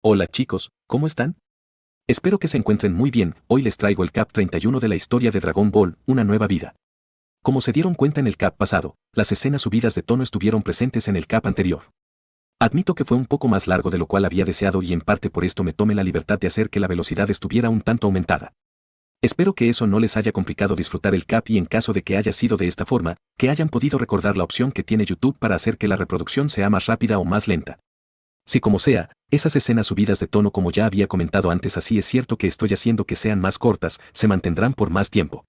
Hola chicos, ¿cómo están? Espero que se encuentren muy bien. Hoy les traigo el Cap 31 de la historia de Dragon Ball, una nueva vida. Como se dieron cuenta en el Cap pasado, las escenas subidas de tono estuvieron presentes en el Cap anterior. Admito que fue un poco más largo de lo cual había deseado y en parte por esto me tomé la libertad de hacer que la velocidad estuviera un tanto aumentada. Espero que eso no les haya complicado disfrutar el Cap y en caso de que haya sido de esta forma, que hayan podido recordar la opción que tiene YouTube para hacer que la reproducción sea más rápida o más lenta. Si como sea, esas escenas subidas de tono como ya había comentado antes así es cierto que estoy haciendo que sean más cortas, se mantendrán por más tiempo.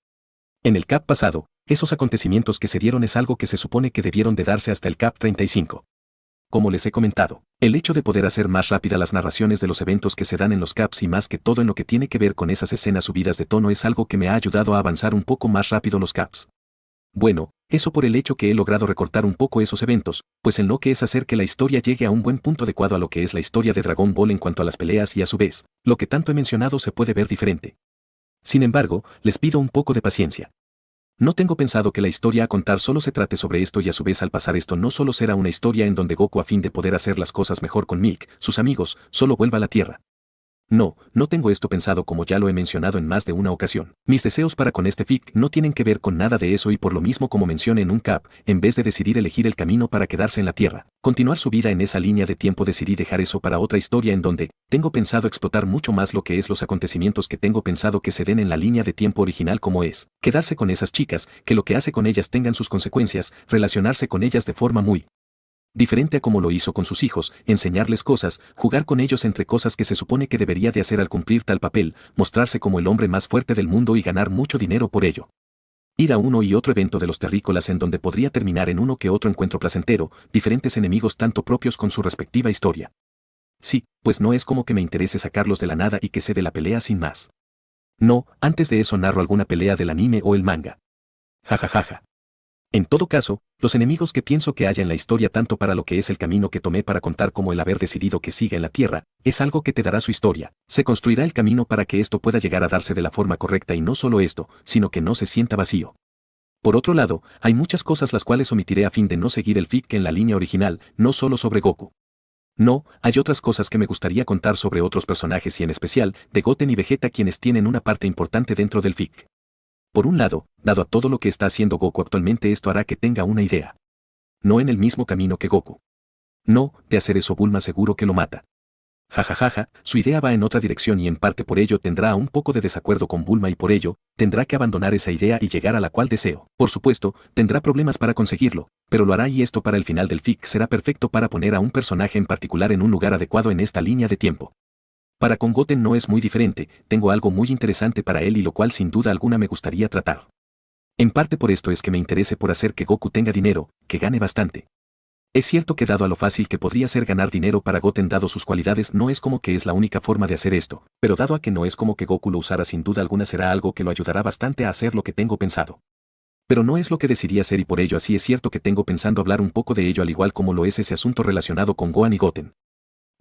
En el Cap pasado, esos acontecimientos que se dieron es algo que se supone que debieron de darse hasta el Cap 35. Como les he comentado, el hecho de poder hacer más rápida las narraciones de los eventos que se dan en los Caps y más que todo en lo que tiene que ver con esas escenas subidas de tono es algo que me ha ayudado a avanzar un poco más rápido los Caps. Bueno, eso por el hecho que he logrado recortar un poco esos eventos, pues en lo que es hacer que la historia llegue a un buen punto adecuado a lo que es la historia de Dragon Ball en cuanto a las peleas y a su vez, lo que tanto he mencionado se puede ver diferente. Sin embargo, les pido un poco de paciencia. No tengo pensado que la historia a contar solo se trate sobre esto y a su vez al pasar esto no solo será una historia en donde Goku a fin de poder hacer las cosas mejor con Milk, sus amigos, solo vuelva a la Tierra. No, no tengo esto pensado como ya lo he mencionado en más de una ocasión. Mis deseos para con este fic no tienen que ver con nada de eso y por lo mismo como mencioné en un cap, en vez de decidir elegir el camino para quedarse en la Tierra, continuar su vida en esa línea de tiempo decidí dejar eso para otra historia en donde tengo pensado explotar mucho más lo que es los acontecimientos que tengo pensado que se den en la línea de tiempo original como es, quedarse con esas chicas, que lo que hace con ellas tengan sus consecuencias, relacionarse con ellas de forma muy diferente a como lo hizo con sus hijos, enseñarles cosas, jugar con ellos entre cosas que se supone que debería de hacer al cumplir tal papel, mostrarse como el hombre más fuerte del mundo y ganar mucho dinero por ello. Ir a uno y otro evento de los terrícolas en donde podría terminar en uno que otro encuentro placentero, diferentes enemigos tanto propios con su respectiva historia. Sí, pues no es como que me interese sacarlos de la nada y que se dé la pelea sin más. No, antes de eso narro alguna pelea del anime o el manga. Jajajaja. En todo caso, los enemigos que pienso que haya en la historia tanto para lo que es el camino que tomé para contar como el haber decidido que siga en la Tierra, es algo que te dará su historia, se construirá el camino para que esto pueda llegar a darse de la forma correcta y no solo esto, sino que no se sienta vacío. Por otro lado, hay muchas cosas las cuales omitiré a fin de no seguir el fic en la línea original, no solo sobre Goku. No, hay otras cosas que me gustaría contar sobre otros personajes y en especial, de Goten y Vegeta quienes tienen una parte importante dentro del fic. Por un lado, dado a todo lo que está haciendo Goku actualmente esto hará que tenga una idea. No en el mismo camino que Goku. No, de hacer eso Bulma seguro que lo mata. Jajajaja, su idea va en otra dirección y en parte por ello tendrá un poco de desacuerdo con Bulma y por ello, tendrá que abandonar esa idea y llegar a la cual deseo. Por supuesto, tendrá problemas para conseguirlo, pero lo hará y esto para el final del fic será perfecto para poner a un personaje en particular en un lugar adecuado en esta línea de tiempo. Para con Goten no es muy diferente, tengo algo muy interesante para él y lo cual sin duda alguna me gustaría tratar. En parte por esto es que me interese por hacer que Goku tenga dinero, que gane bastante. Es cierto que dado a lo fácil que podría ser ganar dinero para Goten dado sus cualidades no es como que es la única forma de hacer esto, pero dado a que no es como que Goku lo usara sin duda alguna será algo que lo ayudará bastante a hacer lo que tengo pensado. Pero no es lo que decidí hacer y por ello así es cierto que tengo pensando hablar un poco de ello al igual como lo es ese asunto relacionado con Gohan y Goten.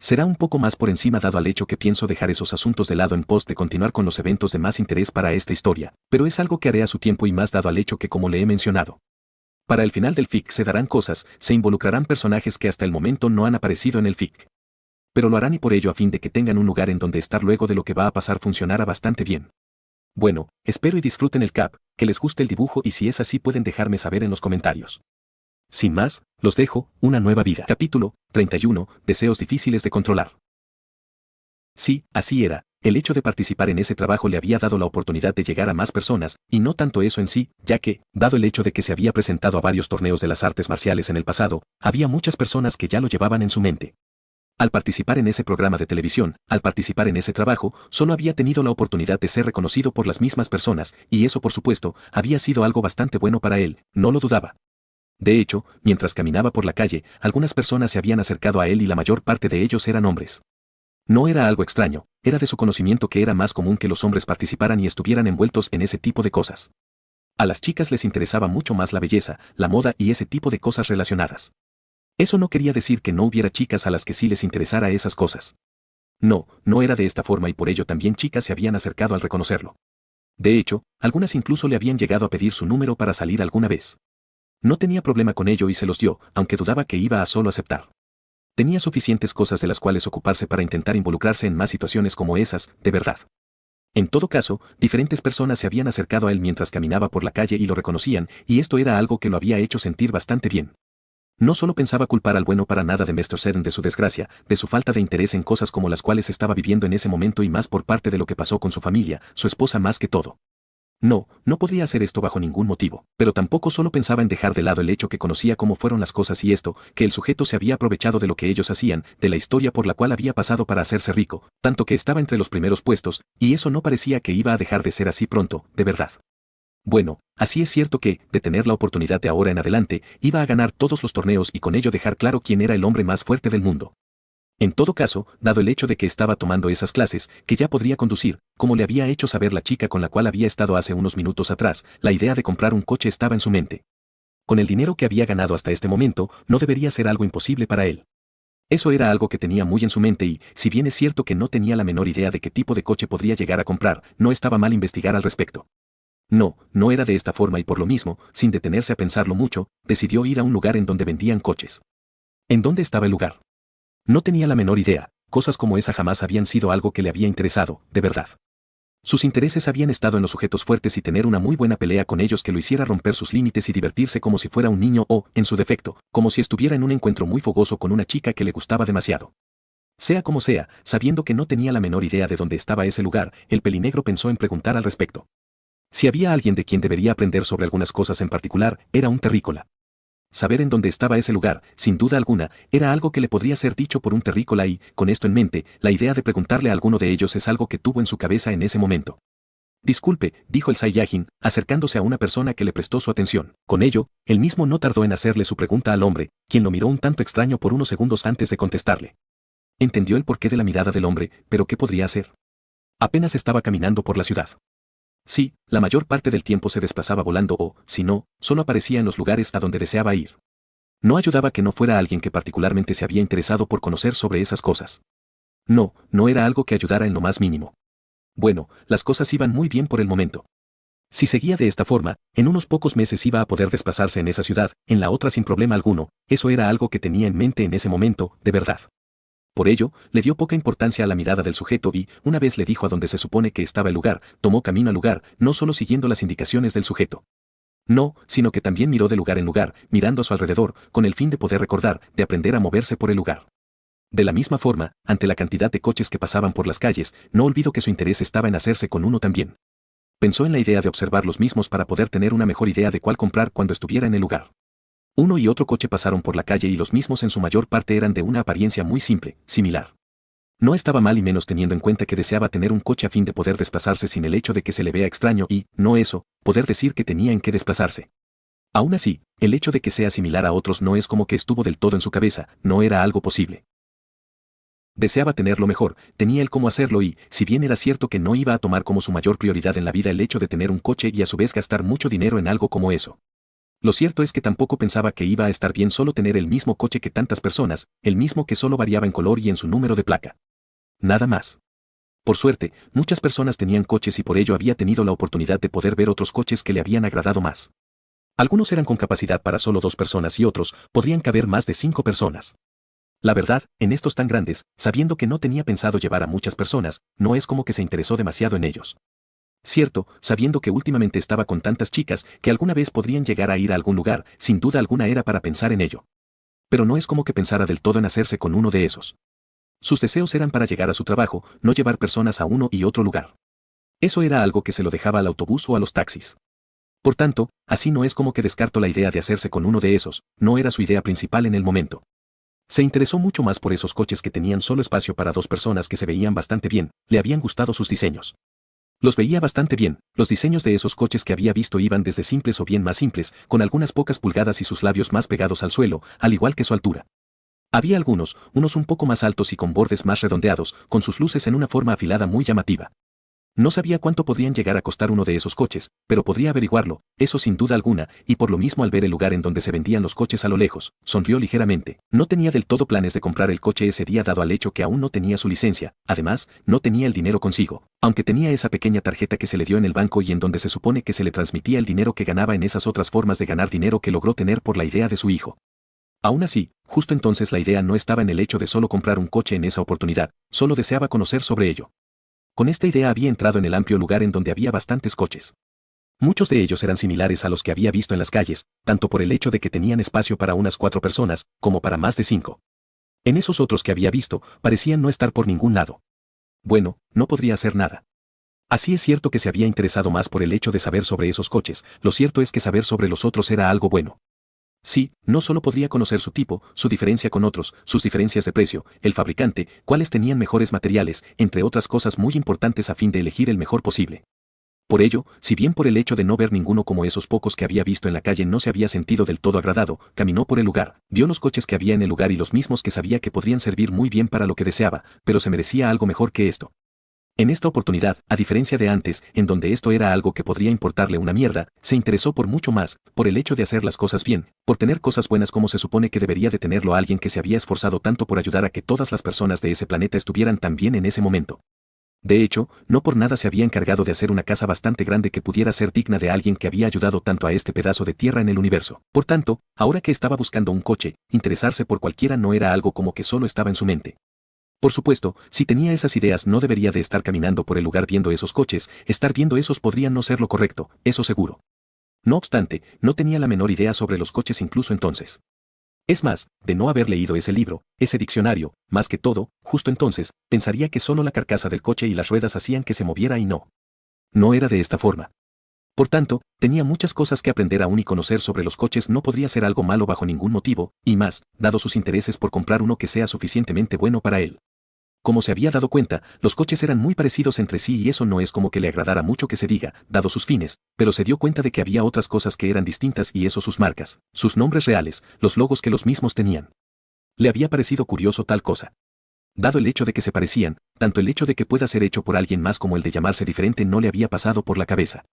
Será un poco más por encima dado al hecho que pienso dejar esos asuntos de lado en pos de continuar con los eventos de más interés para esta historia, pero es algo que haré a su tiempo y más dado al hecho que como le he mencionado. Para el final del fic se darán cosas, se involucrarán personajes que hasta el momento no han aparecido en el fic. Pero lo harán y por ello a fin de que tengan un lugar en donde estar luego de lo que va a pasar funcionará bastante bien. Bueno, espero y disfruten el cap, que les guste el dibujo y si es así pueden dejarme saber en los comentarios. Sin más, los dejo, una nueva vida. Capítulo 31, deseos difíciles de controlar. Sí, así era, el hecho de participar en ese trabajo le había dado la oportunidad de llegar a más personas, y no tanto eso en sí, ya que, dado el hecho de que se había presentado a varios torneos de las artes marciales en el pasado, había muchas personas que ya lo llevaban en su mente. Al participar en ese programa de televisión, al participar en ese trabajo, solo había tenido la oportunidad de ser reconocido por las mismas personas, y eso por supuesto, había sido algo bastante bueno para él, no lo dudaba. De hecho, mientras caminaba por la calle, algunas personas se habían acercado a él y la mayor parte de ellos eran hombres. No era algo extraño, era de su conocimiento que era más común que los hombres participaran y estuvieran envueltos en ese tipo de cosas. A las chicas les interesaba mucho más la belleza, la moda y ese tipo de cosas relacionadas. Eso no quería decir que no hubiera chicas a las que sí les interesara esas cosas. No, no era de esta forma y por ello también chicas se habían acercado al reconocerlo. De hecho, algunas incluso le habían llegado a pedir su número para salir alguna vez. No tenía problema con ello y se los dio, aunque dudaba que iba a solo aceptar. Tenía suficientes cosas de las cuales ocuparse para intentar involucrarse en más situaciones como esas, de verdad. En todo caso, diferentes personas se habían acercado a él mientras caminaba por la calle y lo reconocían, y esto era algo que lo había hecho sentir bastante bien. No solo pensaba culpar al bueno para nada de Mr. Seren de su desgracia, de su falta de interés en cosas como las cuales estaba viviendo en ese momento y más por parte de lo que pasó con su familia, su esposa más que todo. No podría hacer esto bajo ningún motivo, pero tampoco solo pensaba en dejar de lado el hecho que conocía cómo fueron las cosas y esto, que el sujeto se había aprovechado de lo que ellos hacían, de la historia por la cual había pasado para hacerse rico, tanto que estaba entre los primeros puestos, y eso no parecía que iba a dejar de ser así pronto, de verdad. Bueno, así es cierto que, de tener la oportunidad de ahora en adelante, iba a ganar todos los torneos y con ello dejar claro quién era el hombre más fuerte del mundo. En todo caso, dado el hecho de que estaba tomando esas clases, que ya podría conducir, como le había hecho saber la chica con la cual había estado hace unos minutos atrás, la idea de comprar un coche estaba en su mente. Con el dinero que había ganado hasta este momento, no debería ser algo imposible para él. Eso era algo que tenía muy en su mente y, si bien es cierto que no tenía la menor idea de qué tipo de coche podría llegar a comprar, no estaba mal investigar al respecto. No era de esta forma y por lo mismo, sin detenerse a pensarlo mucho, decidió ir a un lugar en donde vendían coches. ¿En dónde estaba el lugar? No tenía la menor idea, cosas como esa jamás habían sido algo que le había interesado, de verdad. Sus intereses habían estado en los sujetos fuertes y tener una muy buena pelea con ellos que lo hiciera romper sus límites y divertirse como si fuera un niño o, en su defecto, como si estuviera en un encuentro muy fogoso con una chica que le gustaba demasiado. Sea como sea, sabiendo que no tenía la menor idea de dónde estaba ese lugar, el pelinegro pensó en preguntar al respecto. Si había alguien de quien debería aprender sobre algunas cosas en particular, era un terrícola. Saber en dónde estaba ese lugar, sin duda alguna, era algo que le podría ser dicho por un terrícola y, con esto en mente, la idea de preguntarle a alguno de ellos es algo que tuvo en su cabeza en ese momento. Disculpe, dijo el Saiyajin, acercándose a una persona que le prestó su atención. Con ello, él mismo no tardó en hacerle su pregunta al hombre, quien lo miró un tanto extraño por unos segundos antes de contestarle. Entendió el porqué de la mirada del hombre, pero ¿qué podría hacer? Apenas estaba caminando por la ciudad. Sí, la mayor parte del tiempo se desplazaba volando o, si no, solo aparecía en los lugares a donde deseaba ir. No ayudaba que no fuera alguien que particularmente se había interesado por conocer sobre esas cosas. No era algo que ayudara en lo más mínimo. Bueno, las cosas iban muy bien por el momento. Si seguía de esta forma, en unos pocos meses iba a poder desplazarse en esa ciudad, en la otra sin problema alguno, eso era algo que tenía en mente en ese momento, de verdad. Por ello, le dio poca importancia a la mirada del sujeto y, una vez le dijo a dónde se supone que estaba el lugar, tomó camino al lugar, no solo siguiendo las indicaciones del sujeto. No, sino que también miró de lugar en lugar, mirando a su alrededor, con el fin de poder recordar, de aprender a moverse por el lugar. De la misma forma, ante la cantidad de coches que pasaban por las calles, no olvidó que su interés estaba en hacerse con uno también. Pensó en la idea de observar los mismos para poder tener una mejor idea de cuál comprar cuando estuviera en el lugar. Uno y otro coche pasaron por la calle y los mismos en su mayor parte eran de una apariencia muy simple, similar. No estaba mal y menos teniendo en cuenta que deseaba tener un coche a fin de poder desplazarse sin el hecho de que se le vea extraño y, no eso, poder decir que tenía en qué desplazarse. Aún así, el hecho de que sea similar a otros no es como que estuvo del todo en su cabeza, no era algo posible. Deseaba tenerlo mejor, tenía él cómo hacerlo y, si bien era cierto que no iba a tomar como su mayor prioridad en la vida el hecho de tener un coche y a su vez gastar mucho dinero en algo como eso. Lo cierto es que tampoco pensaba que iba a estar bien solo tener el mismo coche que tantas personas, el mismo que solo variaba en color y en su número de placa. Nada más. Por suerte, muchas personas tenían coches y por ello había tenido la oportunidad de poder ver otros coches que le habían agradado más. Algunos eran con capacidad para solo 2 personas y otros podrían caber más de 5 personas. La verdad, en estos tan grandes, sabiendo que no tenía pensado llevar a muchas personas, no es como que se interesó demasiado en ellos. Cierto, sabiendo que últimamente estaba con tantas chicas que alguna vez podrían llegar a ir a algún lugar, sin duda alguna era para pensar en ello. Pero no es como que pensara del todo en hacerse con uno de esos. Sus deseos eran para llegar a su trabajo, no llevar personas a uno y otro lugar. Eso era algo que se lo dejaba al autobús o a los taxis. Por tanto, así no es como que descartó la idea de hacerse con uno de esos, no era su idea principal en el momento. Se interesó mucho más por esos coches que tenían solo espacio para 2 personas que se veían bastante bien, le habían gustado sus diseños. Los veía bastante bien, los diseños de esos coches que había visto iban desde simples o bien más simples, con algunas pocas pulgadas y sus labios más pegados al suelo, al igual que su altura. Había algunos, unos un poco más altos y con bordes más redondeados, con sus luces en una forma afilada muy llamativa. No sabía cuánto podrían llegar a costar uno de esos coches, pero podría averiguarlo, eso sin duda alguna, y por lo mismo al ver el lugar en donde se vendían los coches a lo lejos, sonrió ligeramente. No tenía del todo planes de comprar el coche ese día dado al hecho que aún no tenía su licencia, además, no tenía el dinero consigo, aunque tenía esa pequeña tarjeta que se le dio en el banco y en donde se supone que se le transmitía el dinero que ganaba en esas otras formas de ganar dinero que logró tener por la idea de su hijo. Aún así, justo entonces la idea no estaba en el hecho de solo comprar un coche en esa oportunidad, solo deseaba conocer sobre ello. Con esta idea había entrado en el amplio lugar en donde había bastantes coches. Muchos de ellos eran similares a los que había visto en las calles, tanto por el hecho de que tenían espacio para unas 4 personas, como para más de 5. En esos otros que había visto, parecían no estar por ningún lado. Bueno, no podría hacer nada. Así es cierto que se había interesado más por el hecho de saber sobre esos coches, lo cierto es que saber sobre los otros era algo bueno. Sí, no solo podría conocer su tipo, su diferencia con otros, sus diferencias de precio, el fabricante, cuáles tenían mejores materiales, entre otras cosas muy importantes a fin de elegir el mejor posible. Por ello, si bien por el hecho de no ver ninguno como esos pocos que había visto en la calle no se había sentido del todo agradado, caminó por el lugar, vio los coches que había en el lugar y los mismos que sabía que podrían servir muy bien para lo que deseaba, pero se merecía algo mejor que esto. En esta oportunidad, a diferencia de antes, en donde esto era algo que podría importarle una mierda, se interesó por mucho más, por el hecho de hacer las cosas bien, por tener cosas buenas como se supone que debería de tenerlo alguien que se había esforzado tanto por ayudar a que todas las personas de ese planeta estuvieran tan bien en ese momento. De hecho, no por nada se había encargado de hacer una casa bastante grande que pudiera ser digna de alguien que había ayudado tanto a este pedazo de tierra en el universo. Por tanto, ahora que estaba buscando un coche, interesarse por cualquiera no era algo como que solo estaba en su mente. Por supuesto, si tenía esas ideas no debería de estar caminando por el lugar viendo esos coches, estar viendo esos podría no ser lo correcto, eso seguro. No obstante, no tenía la menor idea sobre los coches incluso entonces. Es más, de no haber leído ese libro, ese diccionario, más que todo, justo entonces, pensaría que solo la carcasa del coche y las ruedas hacían que se moviera y no. No era de esta forma. Por tanto, tenía muchas cosas que aprender aún y conocer sobre los coches no podría ser algo malo bajo ningún motivo, y más, dado sus intereses por comprar uno que sea suficientemente bueno para él. Como se había dado cuenta, los coches eran muy parecidos entre sí y eso no es como que le agradara mucho que se diga, dado sus fines, pero se dio cuenta de que había otras cosas que eran distintas y eso sus marcas, sus nombres reales, los logos que los mismos tenían. Le había parecido curioso tal cosa. Dado el hecho de que se parecían, tanto el hecho de que pueda ser hecho por alguien más como el de llamarse diferente no le había pasado por la cabeza.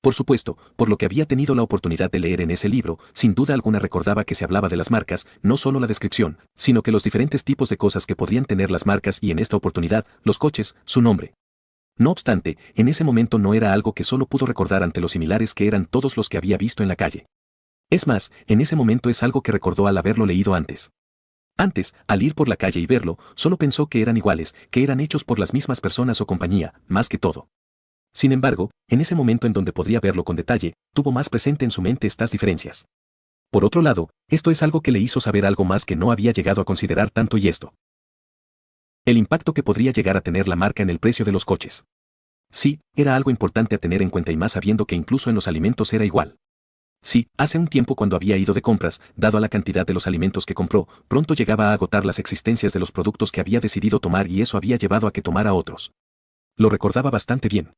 Por supuesto, por lo que había tenido la oportunidad de leer en ese libro, sin duda alguna recordaba que se hablaba de las marcas, no solo la descripción, sino que los diferentes tipos de cosas que podrían tener las marcas y en esta oportunidad, los coches, su nombre. No obstante, en ese momento no era algo que solo pudo recordar ante los similares que eran todos los que había visto en la calle. Es más, en ese momento es algo que recordó al haberlo leído antes. Antes, al ir por la calle y verlo, solo pensó que eran iguales, que eran hechos por las mismas personas o compañía, más que todo. Sin embargo, en ese momento en donde podría verlo con detalle, tuvo más presente en su mente estas diferencias. Por otro lado, esto es algo que le hizo saber algo más que no había llegado a considerar tanto y esto. El impacto que podría llegar a tener la marca en el precio de los coches. Sí, era algo importante a tener en cuenta y más sabiendo que incluso en los alimentos era igual. Sí, hace un tiempo cuando había ido de compras, dado a la cantidad de los alimentos que compró, pronto llegaba a agotar las existencias de los productos que había decidido tomar y eso había llevado a que tomara otros. Lo recordaba bastante bien.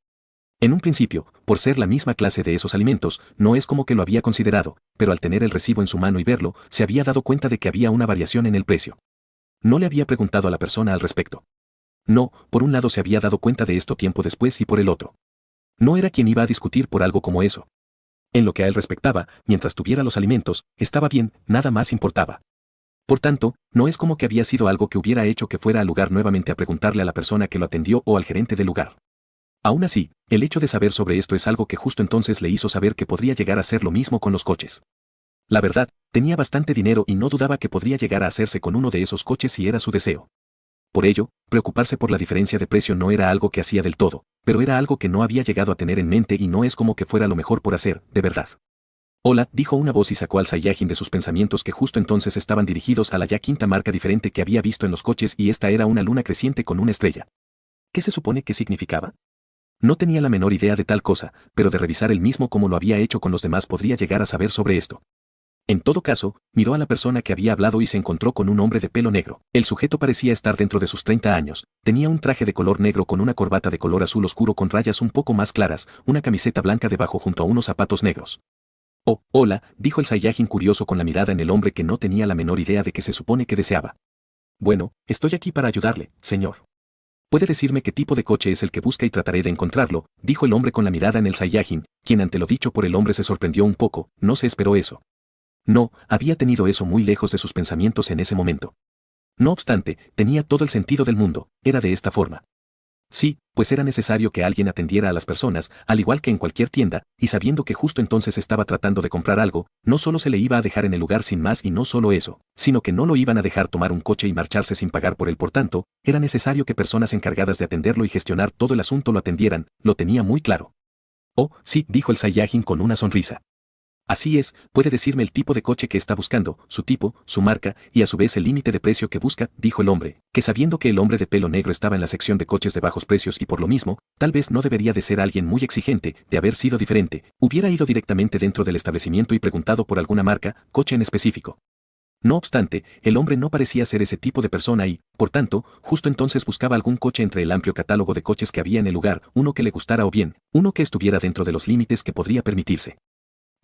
En un principio, por ser la misma clase de esos alimentos, no es como que lo había considerado, pero al tener el recibo en su mano y verlo, se había dado cuenta de que había una variación en el precio. No le había preguntado a la persona al respecto. No, por un lado se había dado cuenta de esto tiempo después y por el otro. No era quien iba a discutir por algo como eso. En lo que a él respectaba, mientras tuviera los alimentos, estaba bien, nada más importaba. Por tanto, no es como que había sido algo que hubiera hecho que fuera al lugar nuevamente a preguntarle a la persona que lo atendió o al gerente del lugar. Aún así, el hecho de saber sobre esto es algo que justo entonces le hizo saber que podría llegar a ser lo mismo con los coches. La verdad, tenía bastante dinero y no dudaba que podría llegar a hacerse con uno de esos coches si era su deseo. Por ello, preocuparse por la diferencia de precio no era algo que hacía del todo, pero era algo que no había llegado a tener en mente y no es como que fuera lo mejor por hacer, de verdad. Hola, dijo una voz y sacó al Saiyajin de sus pensamientos que justo entonces estaban dirigidos a la ya quinta marca diferente que había visto en los coches y esta era una luna creciente con una estrella. ¿Qué se supone que significaba? No tenía la menor idea de tal cosa, pero de revisar él mismo como lo había hecho con los demás podría llegar a saber sobre esto. En todo caso, miró a la persona que había hablado y se encontró con un hombre de pelo negro. El sujeto parecía estar dentro de sus 30 años, tenía un traje de color negro con una corbata de color azul oscuro con rayas un poco más claras, una camiseta blanca debajo junto a unos zapatos negros. Oh, hola, dijo el Saiyajin curioso con la mirada en el hombre que no tenía la menor idea de qué se supone que deseaba. Bueno, estoy aquí para ayudarle, señor. ¿Puede decirme qué tipo de coche es el que busca y trataré de encontrarlo?, dijo el hombre con la mirada en el Saiyajin, quien ante lo dicho por el hombre se sorprendió un poco, no se esperó eso. No, había tenido eso muy lejos de sus pensamientos en ese momento. No obstante, tenía todo el sentido del mundo, era de esta forma. Sí, pues era necesario que alguien atendiera a las personas, al igual que en cualquier tienda, y sabiendo que justo entonces estaba tratando de comprar algo, no solo se le iba a dejar en el lugar sin más y no solo eso, sino que no lo iban a dejar tomar un coche y marcharse sin pagar por él. Por tanto, era necesario que personas encargadas de atenderlo y gestionar todo el asunto lo atendieran, lo tenía muy claro. Oh, sí, dijo el Saiyajin con una sonrisa. Así es, puede decirme el tipo de coche que está buscando, su tipo, su marca, y a su vez el límite de precio que busca, dijo el hombre, que sabiendo que el hombre de pelo negro estaba en la sección de coches de bajos precios y por lo mismo, tal vez no debería de ser alguien muy exigente, de haber sido diferente, hubiera ido directamente dentro del establecimiento y preguntado por alguna marca, coche en específico. No obstante, el hombre no parecía ser ese tipo de persona y, por tanto, justo entonces buscaba algún coche entre el amplio catálogo de coches que había en el lugar, uno que le gustara o bien, uno que estuviera dentro de los límites que podría permitirse.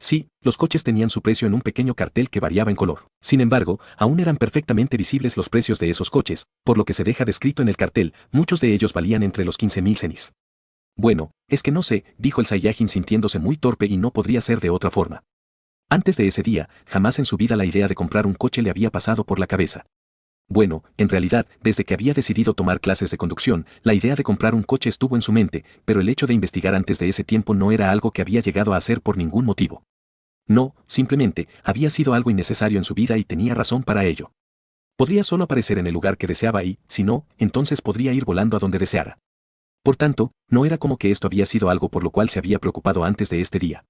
Sí, los coches tenían su precio en un pequeño cartel que variaba en color. Sin embargo, aún eran perfectamente visibles los precios de esos coches, por lo que se deja descrito en el cartel, muchos de ellos valían entre los 15.000 cenis. Bueno, es que no sé, dijo el Saiyajin sintiéndose muy torpe y no podría ser de otra forma. Antes de ese día, jamás en su vida la idea de comprar un coche le había pasado por la cabeza. Bueno, en realidad, desde que había decidido tomar clases de conducción, la idea de comprar un coche estuvo en su mente, pero el hecho de investigar antes de ese tiempo no era algo que había llegado a hacer por ningún motivo. No, simplemente, había sido algo innecesario en su vida y tenía razón para ello. Podría solo aparecer en el lugar que deseaba y, si no, entonces podría ir volando a donde deseara. Por tanto, no era como que esto había sido algo por lo cual se había preocupado antes de este día.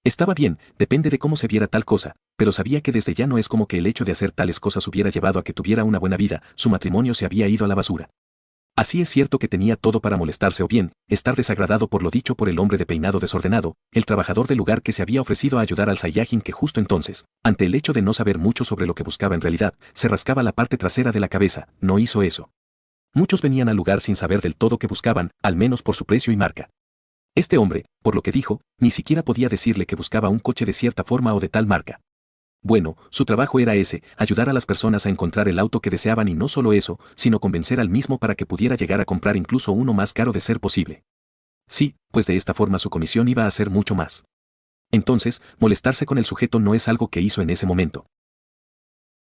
Estaba bien, depende de cómo se viera tal cosa, pero sabía que desde ya no es como que el hecho de hacer tales cosas hubiera llevado a que tuviera una buena vida, su matrimonio se había ido a la basura. Así es cierto que tenía todo para molestarse o bien, estar desagradado por lo dicho por el hombre de peinado desordenado, el trabajador del lugar que se había ofrecido a ayudar al Saiyajin que justo entonces, ante el hecho de no saber mucho sobre lo que buscaba en realidad, se rascaba la parte trasera de la cabeza, no hizo eso. Muchos venían al lugar sin saber del todo qué buscaban, al menos por su precio y marca. Este hombre, por lo que dijo, ni siquiera podía decirle que buscaba un coche de cierta forma o de tal marca. Bueno, su trabajo era ese, ayudar a las personas a encontrar el auto que deseaban y no solo eso, sino convencer al mismo para que pudiera llegar a comprar incluso uno más caro de ser posible. Sí, pues de esta forma su comisión iba a ser mucho más. Entonces, molestarse con el sujeto no es algo que hizo en ese momento.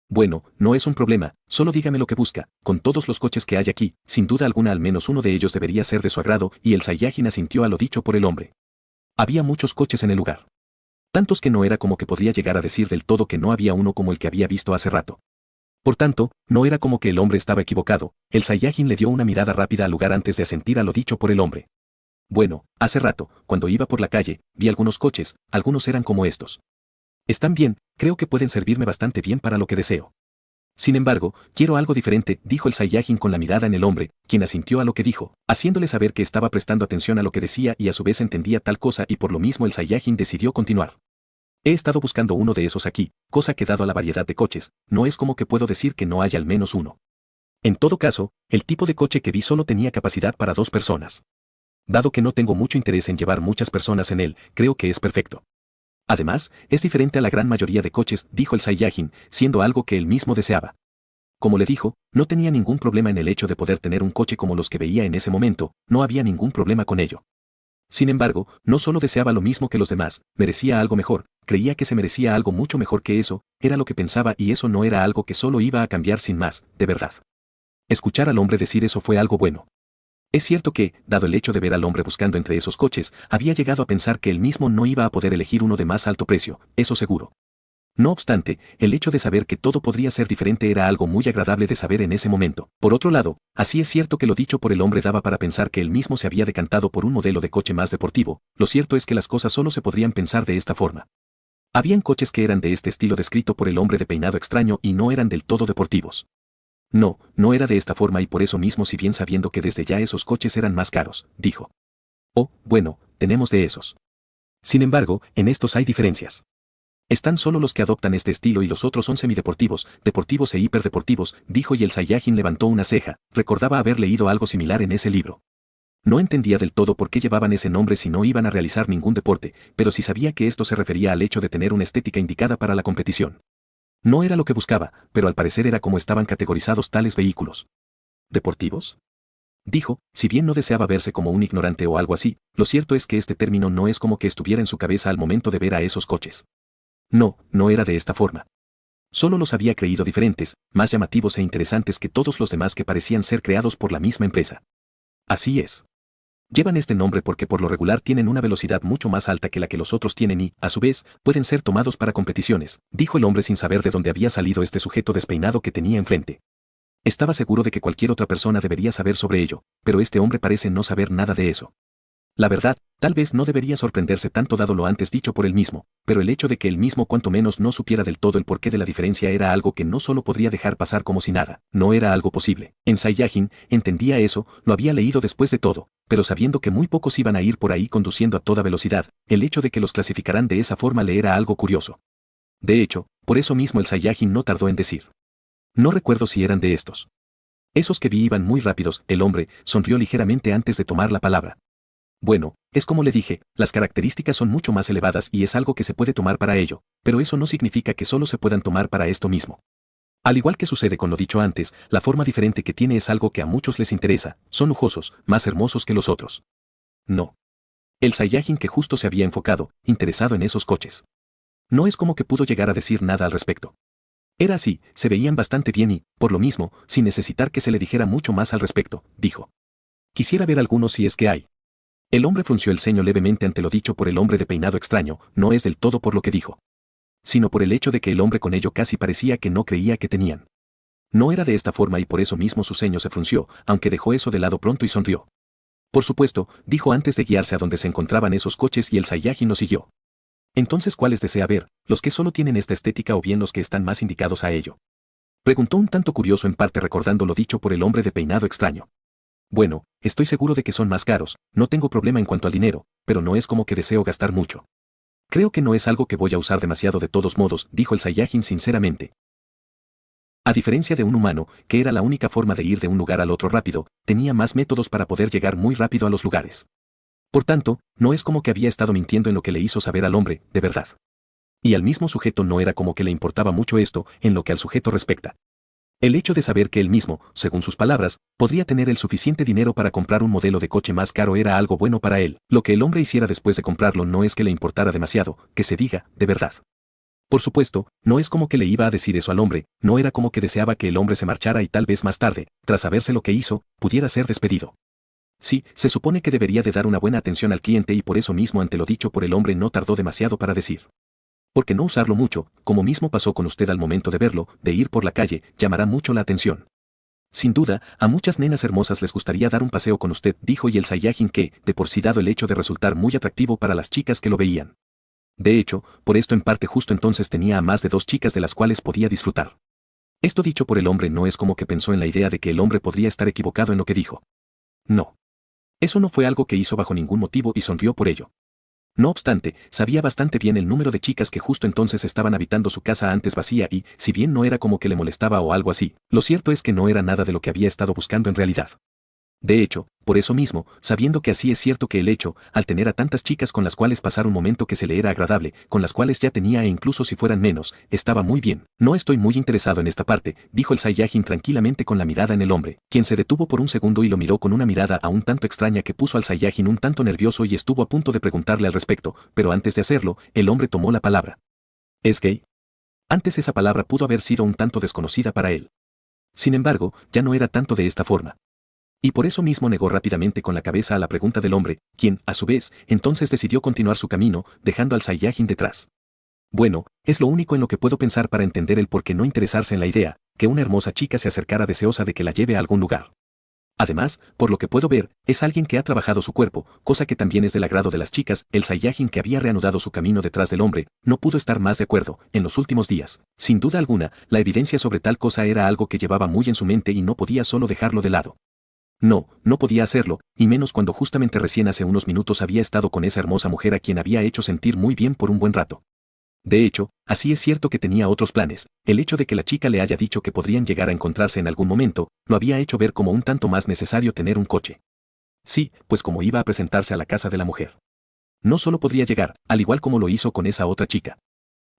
Bueno, no es un problema, solo dígame lo que busca, con todos los coches que hay aquí, sin duda alguna al menos uno de ellos debería ser de su agrado, y el Saiyajin asintió a lo dicho por el hombre. Había muchos coches en el lugar. Tantos que no era como que podría llegar a decir del todo que no había uno como el que había visto hace rato. Por tanto, no era como que el hombre estaba equivocado, el Saiyajin le dio una mirada rápida al lugar antes de asentir a lo dicho por el hombre. Bueno, hace rato, cuando iba por la calle, vi algunos coches, algunos eran como estos. Están bien, creo que pueden servirme bastante bien para lo que deseo. Sin embargo, quiero algo diferente, dijo el Saiyajin con la mirada en el hombre, quien asintió a lo que dijo, haciéndole saber que estaba prestando atención a lo que decía y a su vez entendía tal cosa y por lo mismo el Saiyajin decidió continuar. He estado buscando uno de esos aquí, cosa que dado a la variedad de coches, no es como que puedo decir que no haya al menos uno. En todo caso, el tipo de coche que vi solo tenía capacidad para 2 personas. Dado que no tengo mucho interés en llevar muchas personas en él, creo que es perfecto. Además, es diferente a la gran mayoría de coches, dijo el Saiyajin, siendo algo que él mismo deseaba. Como le dijo, no tenía ningún problema en el hecho de poder tener un coche como los que veía en ese momento, no había ningún problema con ello. Sin embargo, no solo deseaba lo mismo que los demás, merecía algo mejor, creía que se merecía algo mucho mejor que eso, era lo que pensaba y eso no era algo que solo iba a cambiar sin más, de verdad. Escuchar al hombre decir eso fue algo bueno. Es cierto que, dado el hecho de ver al hombre buscando entre esos coches, había llegado a pensar que él mismo no iba a poder elegir uno de más alto precio, eso seguro. No obstante, el hecho de saber que todo podría ser diferente era algo muy agradable de saber en ese momento. Por otro lado, así es cierto que lo dicho por el hombre daba para pensar que él mismo se había decantado por un modelo de coche más deportivo, lo cierto es que las cosas solo se podrían pensar de esta forma. Habían coches que eran de este estilo descrito por el hombre de peinado extraño y no eran del todo deportivos. No, no era de esta forma y por eso mismo si bien sabiendo que desde ya esos coches eran más caros, dijo. Oh, bueno, tenemos de esos. Sin embargo, en estos hay diferencias. Están solo los que adoptan este estilo y los otros son semideportivos, deportivos e hiperdeportivos, dijo y el Saiyajin levantó una ceja, recordaba haber leído algo similar en ese libro. No entendía del todo por qué llevaban ese nombre si no iban a realizar ningún deporte, pero sí sabía que esto se refería al hecho de tener una estética indicada para la competición. No era lo que buscaba, pero al parecer era como estaban categorizados tales vehículos. ¿Deportivos? Dijo, si bien no deseaba verse como un ignorante o algo así, lo cierto es que este término no es como que estuviera en su cabeza al momento de ver a esos coches. No, no era de esta forma. Solo los había creído diferentes, más llamativos e interesantes que todos los demás que parecían ser creados por la misma empresa. Así es. Llevan este nombre porque por lo regular tienen una velocidad mucho más alta que la que los otros tienen y, a su vez, pueden ser tomados para competiciones, dijo el hombre sin saber de dónde había salido este sujeto despeinado que tenía enfrente. Estaba seguro de que cualquier otra persona debería saber sobre ello, pero este hombre parece no saber nada de eso. La verdad, tal vez no debería sorprenderse tanto dado lo antes dicho por él mismo, pero el hecho de que él mismo cuanto menos no supiera del todo el porqué de la diferencia era algo que no solo podría dejar pasar como si nada, no era algo posible. En Saiyajin, entendía eso, lo había leído después de todo, pero sabiendo que muy pocos iban a ir por ahí conduciendo a toda velocidad, el hecho de que los clasificaran de esa forma le era algo curioso. De hecho, por eso mismo el Saiyajin no tardó en decir. No recuerdo si eran de estos. Esos que vi iban muy rápidos, el hombre sonrió ligeramente antes de tomar la palabra. Bueno, es como le dije, las características son mucho más elevadas y es algo que se puede tomar para ello, pero eso no significa que solo se puedan tomar para esto mismo. Al igual que sucede con lo dicho antes, la forma diferente que tiene es algo que a muchos les interesa, son lujosos, más hermosos que los otros. No. El Saiyajin que justo se había enfocado, interesado en esos coches. No es como que pudo llegar a decir nada al respecto. Era así, se veían bastante bien y, por lo mismo, sin necesitar que se le dijera mucho más al respecto, dijo. Quisiera ver algunos si es que hay. El hombre frunció el ceño levemente ante lo dicho por el hombre de peinado extraño, no es del todo por lo que dijo, sino por el hecho de que el hombre con ello casi parecía que no creía que tenían. No era de esta forma y por eso mismo su ceño se frunció, aunque dejó eso de lado pronto y sonrió. Por supuesto, dijo antes de guiarse a donde se encontraban esos coches y el Saiyajin lo siguió. Entonces, ¿cuáles desea ver, los que solo tienen esta estética o bien los que están más indicados a ello? Preguntó un tanto curioso en parte recordando lo dicho por el hombre de peinado extraño. Bueno, estoy seguro de que son más caros, no tengo problema en cuanto al dinero, pero no es como que deseo gastar mucho. Creo que no es algo que voy a usar demasiado de todos modos, dijo el Saiyajin sinceramente. A diferencia de un humano, que era la única forma de ir de un lugar al otro rápido, tenía más métodos para poder llegar muy rápido a los lugares. Por tanto, no es como que había estado mintiendo en lo que le hizo saber al hombre, de verdad. Y al mismo sujeto no era como que le importaba mucho esto, en lo que al sujeto respecta. El hecho de saber que él mismo, según sus palabras, podría tener el suficiente dinero para comprar un modelo de coche más caro era algo bueno para él. Lo que el hombre hiciera después de comprarlo no es que le importara demasiado, que se diga, de verdad. Por supuesto, no es como que le iba a decir eso al hombre, no era como que deseaba que el hombre se marchara y tal vez más tarde, tras saberse lo que hizo, pudiera ser despedido. Sí, se supone que debería de dar una buena atención al cliente y por eso mismo ante lo dicho por el hombre no tardó demasiado para decir. Porque no usarlo mucho, como mismo pasó con usted al momento de verlo, de ir por la calle, llamará mucho la atención. Sin duda, a muchas nenas hermosas les gustaría dar un paseo con usted, dijo y el Saiyajin que, de por sí dado el hecho de resultar muy atractivo para las chicas que lo veían. De hecho, por esto en parte justo entonces tenía a más de 2 chicas de las cuales podía disfrutar. Esto dicho por el hombre no es como que pensó en la idea de que el hombre podría estar equivocado en lo que dijo. No. Eso no fue algo que hizo bajo ningún motivo y sonrió por ello. No obstante, sabía bastante bien el número de chicas que justo entonces estaban habitando su casa antes vacía y, si bien no era como que le molestaba o algo así, lo cierto es que no era nada de lo que había estado buscando en realidad. De hecho, por eso mismo, sabiendo que así es cierto que el hecho, al tener a tantas chicas con las cuales pasar un momento que se le era agradable, con las cuales ya tenía e incluso si fueran menos, estaba muy bien. No estoy muy interesado en esta parte, dijo el Saiyajin tranquilamente con la mirada en el hombre, quien se detuvo por un segundo y lo miró con una mirada aún tanto extraña que puso al Saiyajin un tanto nervioso y estuvo a punto de preguntarle al respecto, pero antes de hacerlo, el hombre tomó la palabra. ¿Es gay? Antes esa palabra pudo haber sido un tanto desconocida para él. Sin embargo, ya no era tanto de esta forma. Y por eso mismo negó rápidamente con la cabeza a la pregunta del hombre, quien, a su vez, entonces decidió continuar su camino, dejando al Saiyajin detrás. Bueno, es lo único en lo que puedo pensar para entender el por qué no interesarse en la idea, que una hermosa chica se acercara deseosa de que la lleve a algún lugar. Además, por lo que puedo ver, es alguien que ha trabajado su cuerpo, cosa que también es del agrado de las chicas. El Saiyajin que había reanudado su camino detrás del hombre, no pudo estar más de acuerdo, en los últimos días. Sin duda alguna, la evidencia sobre tal cosa era algo que llevaba muy en su mente y no podía solo dejarlo de lado. No, no podía hacerlo, y menos cuando justamente recién hace unos minutos había estado con esa hermosa mujer a quien había hecho sentir muy bien por un buen rato. De hecho, así es cierto que tenía otros planes, el hecho de que la chica le haya dicho que podrían llegar a encontrarse en algún momento, lo había hecho ver como un tanto más necesario tener un coche. Sí, pues como iba a presentarse a la casa de la mujer. No solo podría llegar, al igual como lo hizo con esa otra chica.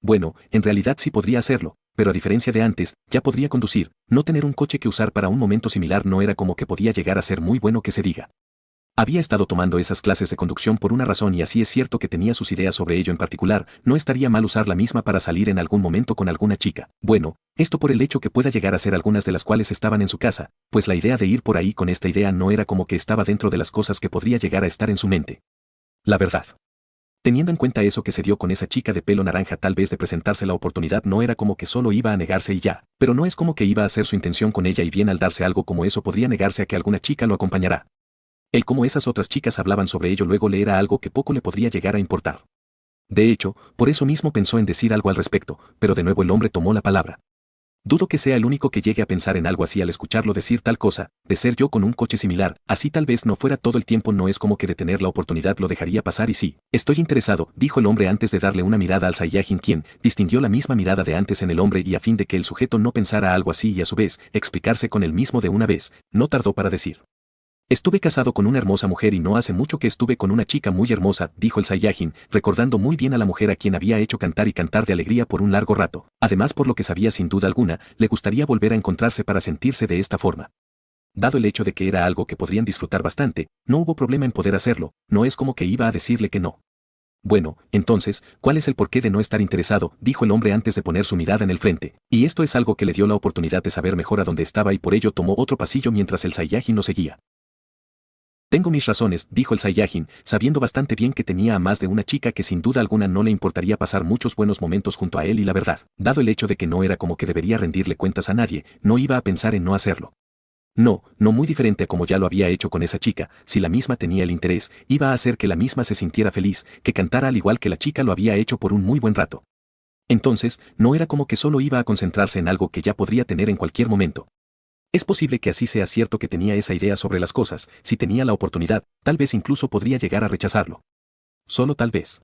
Bueno, en realidad sí podría hacerlo, pero a diferencia de antes, ya podría conducir, no tener un coche que usar para un momento similar no era como que podía llegar a ser muy bueno que se diga. Había estado tomando esas clases de conducción por una razón y así es cierto que tenía sus ideas sobre ello en particular, no estaría mal usar la misma para salir en algún momento con alguna chica. Bueno, esto por el hecho que pueda llegar a ser algunas de las cuales estaban en su casa, pues la idea de ir por ahí con esta idea no era como que estaba dentro de las cosas que podría llegar a estar en su mente. La verdad. Teniendo en cuenta eso que se dio con esa chica de pelo naranja, tal vez de presentarse la oportunidad no era como que solo iba a negarse y ya, pero no es como que iba a ser su intención con ella y bien al darse algo como eso podría negarse a que alguna chica lo acompañara. El cómo esas otras chicas hablaban sobre ello luego le era algo que poco le podría llegar a importar. De hecho, por eso mismo pensó en decir algo al respecto, pero de nuevo el hombre tomó la palabra. Dudo que sea el único que llegue a pensar en algo así al escucharlo decir tal cosa, de ser yo con un coche similar, así tal vez no fuera todo el tiempo, no es como que de tener la oportunidad lo dejaría pasar y sí, estoy interesado, dijo el hombre antes de darle una mirada al Saiyajin, quien distinguió la misma mirada de antes en el hombre y a fin de que el sujeto no pensara algo así y a su vez, explicarse con él mismo de una vez, no tardó para decir. Estuve casado con una hermosa mujer y no hace mucho que estuve con una chica muy hermosa, dijo el Saiyajin, recordando muy bien a la mujer a quien había hecho cantar y cantar de alegría por un largo rato. Además, por lo que sabía sin duda alguna, le gustaría volver a encontrarse para sentirse de esta forma. Dado el hecho de que era algo que podrían disfrutar bastante, no hubo problema en poder hacerlo, no es como que iba a decirle que no. Bueno, entonces, ¿cuál es el porqué de no estar interesado?, dijo el hombre antes de poner su mirada en el frente, y esto es algo que le dio la oportunidad de saber mejor a dónde estaba y por ello tomó otro pasillo mientras el Saiyajin lo seguía. Tengo mis razones, dijo el Saiyajin, sabiendo bastante bien que tenía a más de una chica que sin duda alguna no le importaría pasar muchos buenos momentos junto a él y la verdad, dado el hecho de que no era como que debería rendirle cuentas a nadie, no iba a pensar en no hacerlo. No muy diferente a como ya lo había hecho con esa chica, si la misma tenía el interés, iba a hacer que la misma se sintiera feliz, que cantara al igual que la chica lo había hecho por un muy buen rato. Entonces, no era como que solo iba a concentrarse en algo que ya podría tener en cualquier momento. Es posible que así sea cierto que tenía esa idea sobre las cosas, si tenía la oportunidad, tal vez incluso podría llegar a rechazarlo. Solo tal vez.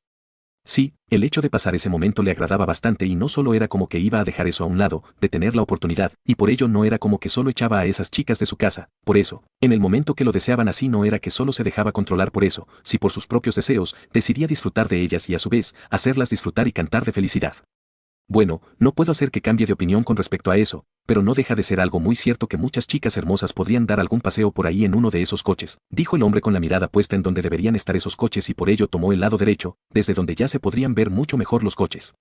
Sí, el hecho de pasar ese momento le agradaba bastante y no solo era como que iba a dejar eso a un lado, de tener la oportunidad, y por ello no era como que solo echaba a esas chicas de su casa, por eso, en el momento que lo deseaban así no era que solo se dejaba controlar por eso, si por sus propios deseos, decidía disfrutar de ellas y a su vez, hacerlas disfrutar y cantar de felicidad. Bueno, no puedo hacer que cambie de opinión con respecto a eso, pero no deja de ser algo muy cierto que muchas chicas hermosas podrían dar algún paseo por ahí en uno de esos coches, dijo el hombre con la mirada puesta en donde deberían estar esos coches y por ello tomó el lado derecho, desde donde ya se podrían ver mucho mejor los coches.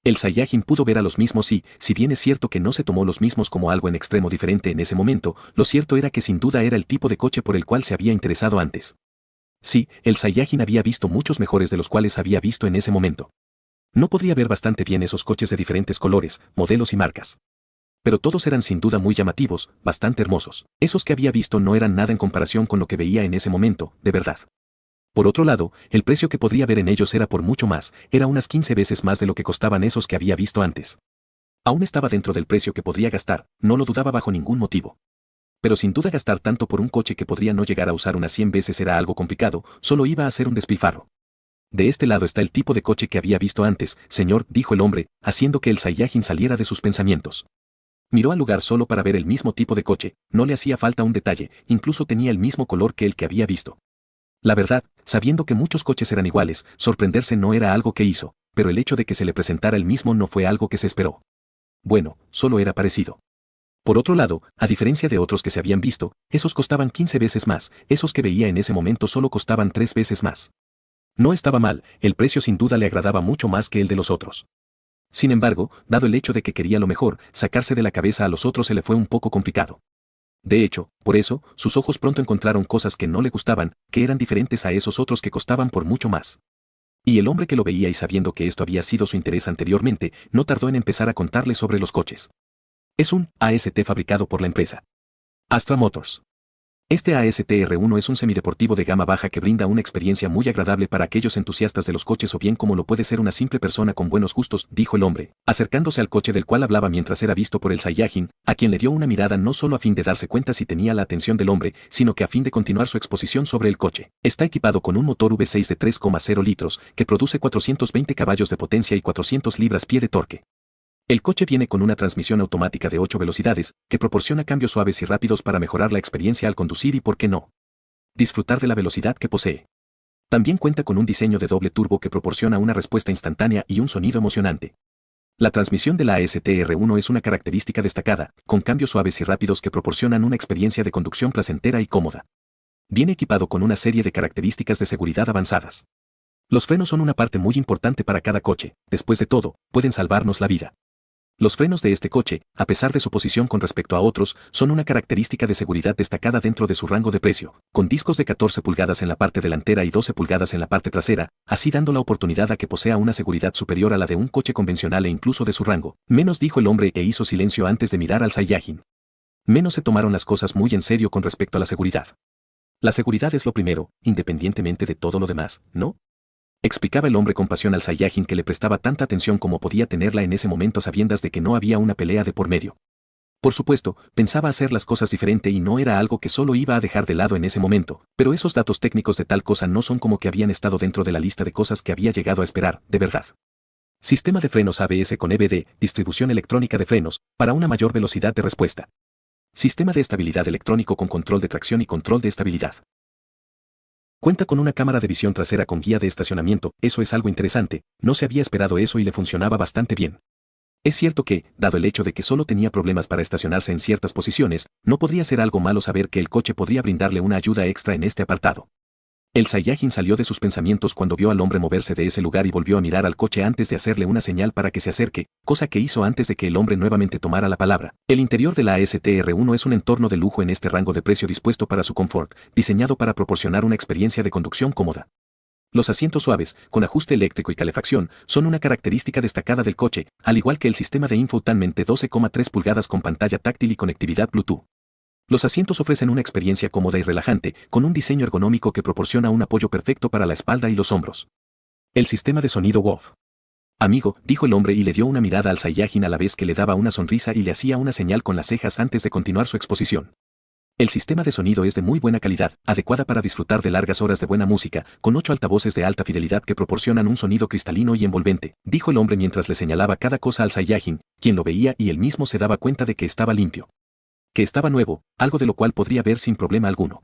El Saiyajin pudo ver a los mismos y, si bien es cierto que no se tomó los mismos como algo en extremo diferente en ese momento, lo cierto era que sin duda era el tipo de coche por el cual se había interesado antes. Sí, el Saiyajin había visto muchos mejores de los cuales había visto en ese momento. No podría ver bastante bien esos coches de diferentes colores, modelos y marcas. Pero todos eran sin duda muy llamativos, bastante hermosos. Esos que había visto no eran nada en comparación con lo que veía en ese momento, de verdad. Por otro lado, el precio que podría ver en ellos era por mucho más, era unas 15 veces más de lo que costaban esos que había visto antes. Aún estaba dentro del precio que podría gastar, no lo dudaba bajo ningún motivo. Pero sin duda gastar tanto por un coche que podría no llegar a usar unas 100 veces era algo complicado, solo iba a ser un despilfarro. De este lado está el tipo de coche que había visto antes, señor, dijo el hombre, haciendo que el Saiyajin saliera de sus pensamientos. Miró al lugar solo para ver el mismo tipo de coche, no le hacía falta un detalle, incluso tenía el mismo color que el que había visto. La verdad, sabiendo que muchos coches eran iguales, sorprenderse no era algo que hizo, pero el hecho de que se le presentara el mismo no fue algo que se esperó. Bueno, solo era parecido. Por otro lado, a diferencia de otros que se habían visto, esos costaban 15 veces más, esos que veía en ese momento solo costaban 3 veces más. No estaba mal, el precio sin duda le agradaba mucho más que el de los otros. Sin embargo, dado el hecho de que quería lo mejor, sacarse de la cabeza a los otros se le fue un poco complicado. De hecho, por eso, sus ojos pronto encontraron cosas que no le gustaban, que eran diferentes a esos otros que costaban por mucho más. Y el hombre que lo veía y sabiendo que esto había sido su interés anteriormente, no tardó en empezar a contarle sobre los coches. Es un AST fabricado por la empresa Astra Motors. Este AST-R1 es un semideportivo de gama baja que brinda una experiencia muy agradable para aquellos entusiastas de los coches o bien como lo puede ser una simple persona con buenos gustos, dijo el hombre, acercándose al coche del cual hablaba mientras era visto por el Saiyajin, a quien le dio una mirada no solo a fin de darse cuenta si tenía la atención del hombre, sino que a fin de continuar su exposición sobre el coche. Está equipado con un motor V6 de 3,0 litros, que produce 420 caballos de potencia y 400 libras-pie de torque. El coche viene con una transmisión automática de 8 velocidades, que proporciona cambios suaves y rápidos para mejorar la experiencia al conducir y, ¿por qué no?, disfrutar de la velocidad que posee. También cuenta con un diseño de doble turbo que proporciona una respuesta instantánea y un sonido emocionante. La transmisión de la AST-R1 es una característica destacada, con cambios suaves y rápidos que proporcionan una experiencia de conducción placentera y cómoda. Viene equipado con una serie de características de seguridad avanzadas. Los frenos son una parte muy importante para cada coche, después de todo, pueden salvarnos la vida. Los frenos de este coche, a pesar de su posición con respecto a otros, son una característica de seguridad destacada dentro de su rango de precio, con discos de 14 pulgadas en la parte delantera y 12 pulgadas en la parte trasera, así dando la oportunidad a que posea una seguridad superior a la de un coche convencional e incluso de su rango. Menos, dijo el hombre e hizo silencio antes de mirar al Saiyajin. Menos se tomaron las cosas muy en serio con respecto a la seguridad. La seguridad es lo primero, independientemente de todo lo demás, ¿no? Explicaba el hombre con pasión al Saiyajin, que le prestaba tanta atención como podía tenerla en ese momento a sabiendas de que no había una pelea de por medio. Por supuesto, pensaba hacer las cosas diferente y no era algo que solo iba a dejar de lado en ese momento, pero esos datos técnicos de tal cosa no son como que habían estado dentro de la lista de cosas que había llegado a esperar, de verdad. Sistema de frenos ABS con EBD, distribución electrónica de frenos, para una mayor velocidad de respuesta. Sistema de estabilidad electrónico con control de tracción y control de estabilidad. Cuenta con una cámara de visión trasera con guía de estacionamiento, eso es algo interesante, no se había esperado eso y le funcionaba bastante bien. Es cierto que, dado el hecho de que solo tenía problemas para estacionarse en ciertas posiciones, no podría ser algo malo saber que el coche podría brindarle una ayuda extra en este apartado. El Saiyajin salió de sus pensamientos cuando vio al hombre moverse de ese lugar y volvió a mirar al coche antes de hacerle una señal para que se acerque, cosa que hizo antes de que el hombre nuevamente tomara la palabra. El interior de la ASTR-1 es un entorno de lujo en este rango de precio dispuesto para su confort, diseñado para proporcionar una experiencia de conducción cómoda. Los asientos suaves, con ajuste eléctrico y calefacción, son una característica destacada del coche, al igual que el sistema de infotainment de 12,3 pulgadas con pantalla táctil y conectividad Bluetooth. Los asientos ofrecen una experiencia cómoda y relajante, con un diseño ergonómico que proporciona un apoyo perfecto para la espalda y los hombros. El sistema de sonido WOF. Amigo, dijo el hombre y le dio una mirada al Saiyajin a la vez que le daba una sonrisa y le hacía una señal con las cejas antes de continuar su exposición. El sistema de sonido es de muy buena calidad, adecuada para disfrutar de largas horas de buena música, con 8 altavoces de alta fidelidad que proporcionan un sonido cristalino y envolvente, dijo el hombre mientras le señalaba cada cosa al Saiyajin, quien lo veía y él mismo se daba cuenta de que estaba limpio. Que estaba nuevo, algo de lo cual podría ver sin problema alguno.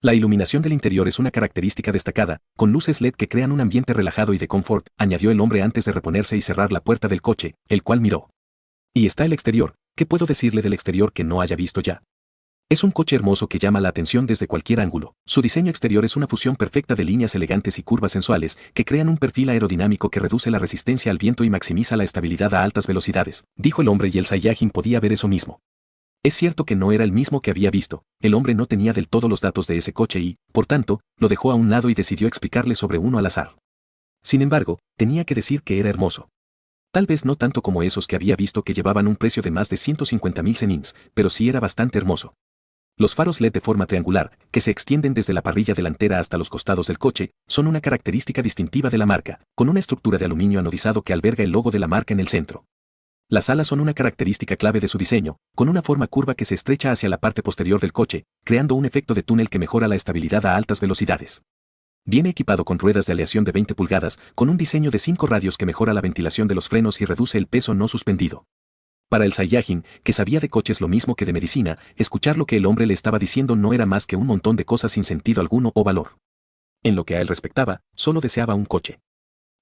La iluminación del interior es una característica destacada, con luces LED que crean un ambiente relajado y de confort, añadió el hombre antes de reponerse y cerrar la puerta del coche, el cual miró. Y está el exterior, ¿qué puedo decirle del exterior que no haya visto ya? Es un coche hermoso que llama la atención desde cualquier ángulo. Su diseño exterior es una fusión perfecta de líneas elegantes y curvas sensuales, que crean un perfil aerodinámico que reduce la resistencia al viento y maximiza la estabilidad a altas velocidades, dijo el hombre y el Saiyajin podía ver eso mismo. Es cierto que no era el mismo que había visto, el hombre no tenía del todo los datos de ese coche y, por tanto, lo dejó a un lado y decidió explicarle sobre uno al azar. Sin embargo, tenía que decir que era hermoso. Tal vez no tanto como esos que había visto que llevaban un precio de más de 150.000 cenins, pero sí era bastante hermoso. Los faros LED de forma triangular, que se extienden desde la parrilla delantera hasta los costados del coche, son una característica distintiva de la marca, con una estructura de aluminio anodizado que alberga el logo de la marca en el centro. Las alas son una característica clave de su diseño, con una forma curva que se estrecha hacia la parte posterior del coche, creando un efecto de túnel que mejora la estabilidad a altas velocidades. Viene equipado con ruedas de aleación de 20 pulgadas, con un diseño de 5 radios que mejora la ventilación de los frenos y reduce el peso no suspendido. Para el Saiyajin, que sabía de coches lo mismo que de medicina, escuchar lo que el hombre le estaba diciendo no era más que un montón de cosas sin sentido alguno o valor. En lo que a él respectaba, solo deseaba un coche.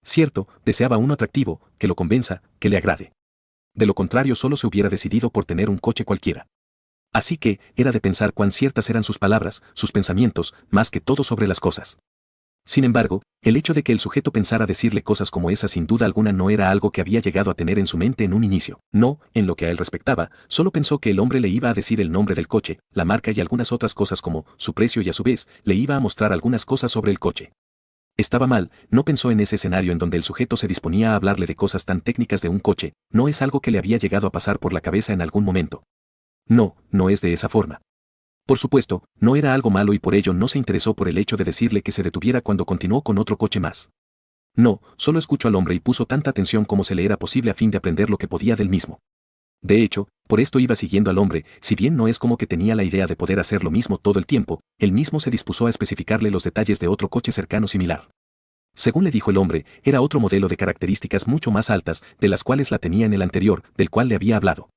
Cierto, deseaba uno atractivo, que lo convenza, que le agrade. De lo contrario solo se hubiera decidido por tener un coche cualquiera. Así que, era de pensar cuán ciertas eran sus palabras, sus pensamientos, más que todo sobre las cosas. Sin embargo, el hecho de que el sujeto pensara decirle cosas como esa sin duda alguna no era algo que había llegado a tener en su mente en un inicio. No, en lo que a él respectaba, solo pensó que el hombre le iba a decir el nombre del coche, la marca y algunas otras cosas como su precio y a su vez, le iba a mostrar algunas cosas sobre el coche. Estaba mal, no pensó en ese escenario en donde el sujeto se disponía a hablarle de cosas tan técnicas de un coche, no es algo que le había llegado a pasar por la cabeza en algún momento. No, no es de esa forma. Por supuesto, no era algo malo y por ello no se interesó por el hecho de decirle que se detuviera cuando continuó con otro coche más. No, solo escuchó al hombre y puso tanta atención como se le era posible a fin de aprender lo que podía del mismo. De hecho, por esto iba siguiendo al hombre, si bien no es como que tenía la idea de poder hacer lo mismo todo el tiempo, él mismo se dispuso a especificarle los detalles de otro coche cercano similar. Según le dijo el hombre, era otro modelo de características mucho más altas, de las cuales la tenía en el anterior, del cual le había hablado.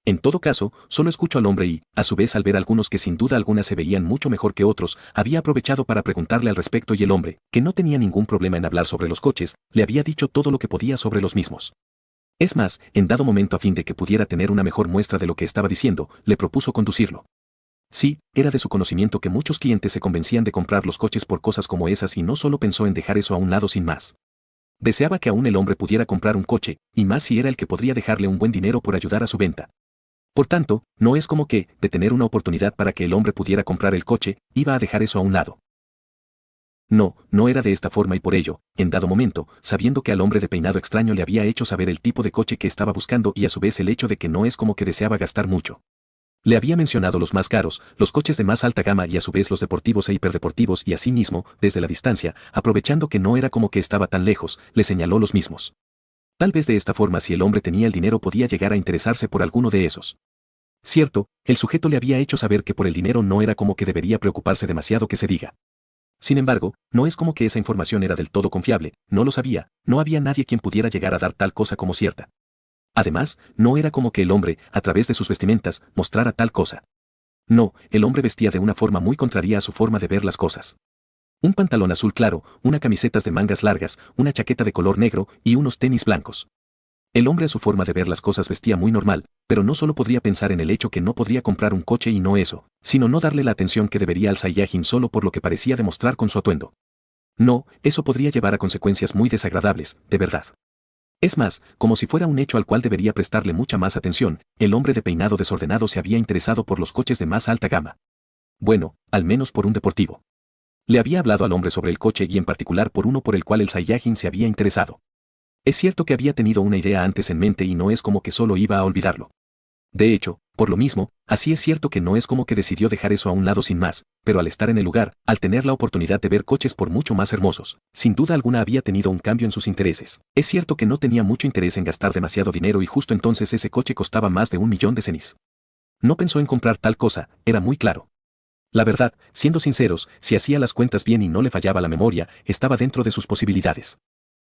En todo caso, solo escuchó al hombre y, a su vez al ver algunos que sin duda alguna se veían mucho mejor que otros, había aprovechado para preguntarle al respecto y el hombre, que no tenía ningún problema en hablar sobre los coches, le había dicho todo lo que podía sobre los mismos. Es más, en dado momento a fin de que pudiera tener una mejor muestra de lo que estaba diciendo, le propuso conducirlo. Sí, era de su conocimiento que muchos clientes se convencían de comprar los coches por cosas como esas y no solo pensó en dejar eso a un lado sin más. Deseaba que aún el hombre pudiera comprar un coche, y más si era el que podría dejarle un buen dinero por ayudar a su venta. Por tanto, no es como que, de tener una oportunidad para que el hombre pudiera comprar el coche, iba a dejar eso a un lado. No, no era de esta forma y por ello, en dado momento, sabiendo que al hombre de peinado extraño le había hecho saber el tipo de coche que estaba buscando y a su vez el hecho de que no es como que deseaba gastar mucho. Le había mencionado los más caros, los coches de más alta gama y a su vez los deportivos e hiperdeportivos y asimismo, desde la distancia, aprovechando que no era como que estaba tan lejos, le señaló los mismos. Tal vez de esta forma si el hombre tenía el dinero podía llegar a interesarse por alguno de esos. Cierto, el sujeto le había hecho saber que por el dinero no era como que debería preocuparse demasiado que se diga. Sin embargo, no es como que esa información era del todo confiable, no lo sabía, no había nadie quien pudiera llegar a dar tal cosa como cierta. Además, no era como que el hombre, a través de sus vestimentas, mostrara tal cosa. No, el hombre vestía de una forma muy contraria a su forma de ver las cosas. Un pantalón azul claro, una camisetas de mangas largas, una chaqueta de color negro y unos tenis blancos. El hombre a su forma de ver las cosas vestía muy normal, pero no solo podría pensar en el hecho que no podría comprar un coche y no eso, sino no darle la atención que debería al Saiyajin solo por lo que parecía demostrar con su atuendo. No, eso podría llevar a consecuencias muy desagradables, de verdad. Es más, como si fuera un hecho al cual debería prestarle mucha más atención, el hombre de peinado desordenado se había interesado por los coches de más alta gama. Bueno, al menos por un deportivo. Le había hablado al hombre sobre el coche y en particular por uno por el cual el Saiyajin se había interesado. Es cierto que había tenido una idea antes en mente y no es como que solo iba a olvidarlo. De hecho, por lo mismo, así es cierto que no es como que decidió dejar eso a un lado sin más, pero al estar en el lugar, al tener la oportunidad de ver coches por mucho más hermosos, sin duda alguna había tenido un cambio en sus intereses. Es cierto que no tenía mucho interés en gastar demasiado dinero y justo entonces ese coche costaba más de 1.000.000 de cenis. No pensó en comprar tal cosa, era muy claro. La verdad, siendo sinceros, si hacía las cuentas bien y no le fallaba la memoria, estaba dentro de sus posibilidades.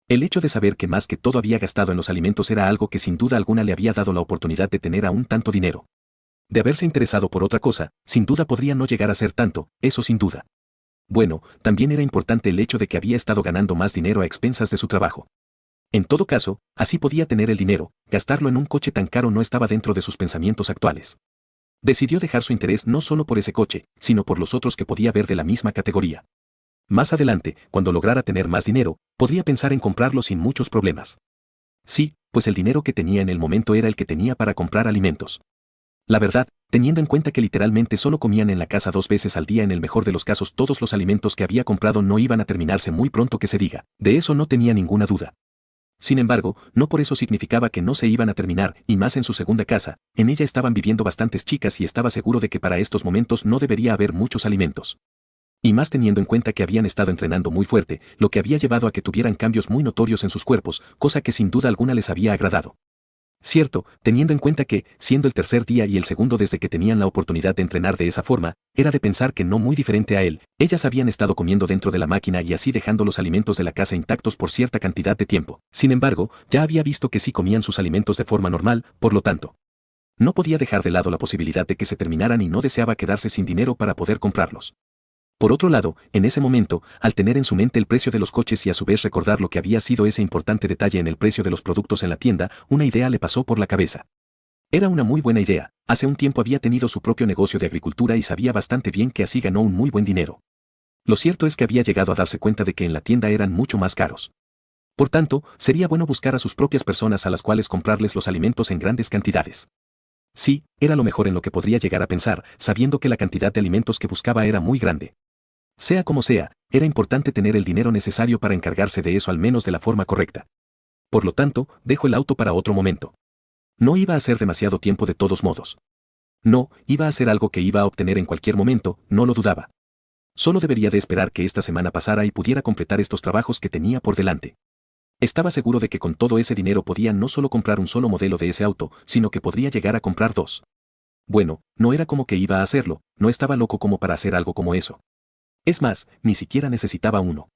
El hecho de saber que más que todo había gastado en los alimentos era algo que sin duda alguna le había dado la oportunidad de tener aún tanto dinero. De haberse interesado por otra cosa, sin duda podría no llegar a ser tanto, eso sin duda. Bueno, también era importante el hecho de que había estado ganando más dinero a expensas de su trabajo. En todo caso, así podía tener el dinero, gastarlo en un coche tan caro no estaba dentro de sus pensamientos actuales. Decidió dejar su interés no solo por ese coche, sino por los otros que podía ver de la misma categoría. Más adelante, cuando lograra tener más dinero, podría pensar en comprarlo sin muchos problemas. Sí, pues el dinero que tenía en el momento era el que tenía para comprar alimentos. La verdad, teniendo en cuenta que literalmente solo comían en la casa 2 veces al día en el mejor de los casos todos los alimentos que había comprado no iban a terminarse muy pronto que se diga, de eso no tenía ninguna duda. Sin embargo, no por eso significaba que no se iban a terminar, y más en su segunda casa, en ella estaban viviendo bastantes chicas y estaba seguro de que para estos momentos no debería haber muchos alimentos. Y más teniendo en cuenta que habían estado entrenando muy fuerte, lo que había llevado a que tuvieran cambios muy notorios en sus cuerpos, cosa que sin duda alguna les había agradado. Cierto, teniendo en cuenta que, siendo el tercer día y el segundo desde que tenían la oportunidad de entrenar de esa forma, era de pensar que no muy diferente a él, ellas habían estado comiendo dentro de la máquina y así dejando los alimentos de la casa intactos por cierta cantidad de tiempo. Sin embargo, ya había visto que sí comían sus alimentos de forma normal, por lo tanto, no podía dejar de lado la posibilidad de que se terminaran y no deseaba quedarse sin dinero para poder comprarlos. Por otro lado, en ese momento, al tener en su mente el precio de los coches y a su vez recordar lo que había sido ese importante detalle en el precio de los productos en la tienda, una idea le pasó por la cabeza. Era una muy buena idea, hace un tiempo había tenido su propio negocio de agricultura y sabía bastante bien que así ganó un muy buen dinero. Lo cierto es que había llegado a darse cuenta de que en la tienda eran mucho más caros. Por tanto, sería bueno buscar a sus propias personas a las cuales comprarles los alimentos en grandes cantidades. Sí, era lo mejor en lo que podría llegar a pensar, sabiendo que la cantidad de alimentos que buscaba era muy grande. Sea como sea, era importante tener el dinero necesario para encargarse de eso al menos de la forma correcta. Por lo tanto, dejo el auto para otro momento. No iba a ser demasiado tiempo de todos modos. No, iba a ser algo que iba a obtener en cualquier momento, no lo dudaba. Solo debería de esperar que esta semana pasara y pudiera completar estos trabajos que tenía por delante. Estaba seguro de que con todo ese dinero podía no solo comprar un solo modelo de ese auto, sino que podría llegar a comprar 2. Bueno, no era como que iba a hacerlo, no estaba loco como para hacer algo como eso. Es más, ni siquiera necesitaba uno.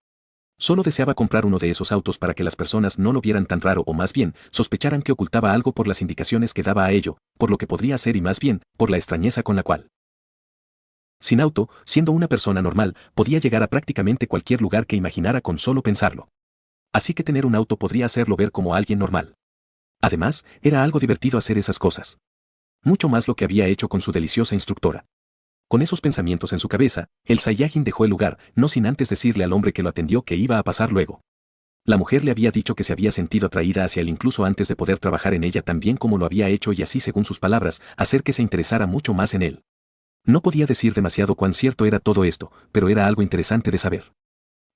Solo deseaba comprar uno de esos autos para que las personas no lo vieran tan raro o más bien, sospecharan que ocultaba algo por las indicaciones que daba a ello, por lo que podría hacer y más bien, por la extrañeza con la cual. Sin auto, siendo una persona normal, podía llegar a prácticamente cualquier lugar que imaginara con solo pensarlo. Así que tener un auto podría hacerlo ver como alguien normal. Además, era algo divertido hacer esas cosas. Mucho más lo que había hecho con su deliciosa instructora. Con esos pensamientos en su cabeza, el Saiyajin dejó el lugar, no sin antes decirle al hombre que lo atendió que iba a pasar luego. La mujer le había dicho que se había sentido atraída hacia él incluso antes de poder trabajar en ella tan bien como lo había hecho y así según sus palabras, hacer que se interesara mucho más en él. No podía decir demasiado cuán cierto era todo esto, pero era algo interesante de saber.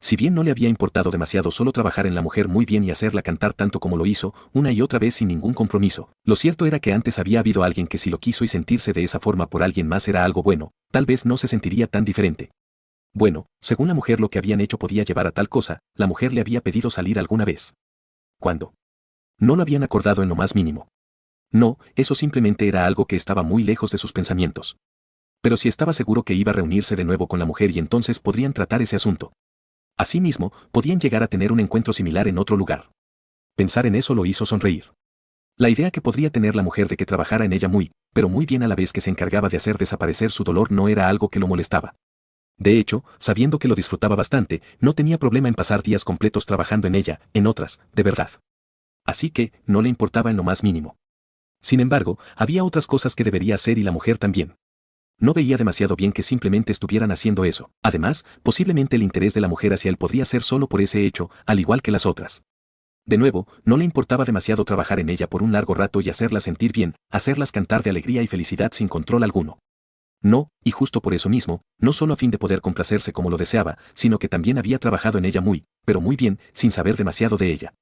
Si bien no le había importado demasiado solo trabajar en la mujer muy bien y hacerla cantar tanto como lo hizo, una y otra vez sin ningún compromiso, lo cierto era que antes había habido alguien que si lo quiso y sentirse de esa forma por alguien más era algo bueno, tal vez no se sentiría tan diferente. Bueno, según la mujer lo que habían hecho podía llevar a tal cosa, la mujer le había pedido salir alguna vez. ¿Cuándo? No lo habían acordado en lo más mínimo. No, eso simplemente era algo que estaba muy lejos de sus pensamientos. Pero si estaba seguro que iba a reunirse de nuevo con la mujer y entonces podrían tratar ese asunto. Asimismo, podían llegar a tener un encuentro similar en otro lugar. Pensar en eso lo hizo sonreír. La idea que podría tener la mujer de que trabajara en ella pero muy bien a la vez que se encargaba de hacer desaparecer su dolor no era algo que lo molestaba. De hecho, sabiendo que lo disfrutaba bastante, no tenía problema en pasar días completos trabajando en ella, en otras, de verdad. Así que, no le importaba en lo más mínimo. Sin embargo, había otras cosas que debería hacer y la mujer también. No veía demasiado bien que simplemente estuvieran haciendo eso. Además, posiblemente el interés de la mujer hacia él podría ser solo por ese hecho, al igual que las otras. De nuevo, no le importaba demasiado trabajar en ella por un largo rato y hacerlas sentir bien, hacerlas cantar de alegría y felicidad sin control alguno. No, y justo por eso mismo, no solo a fin de poder complacerse como lo deseaba, sino que también había trabajado en ella pero muy bien, sin saber demasiado de ella.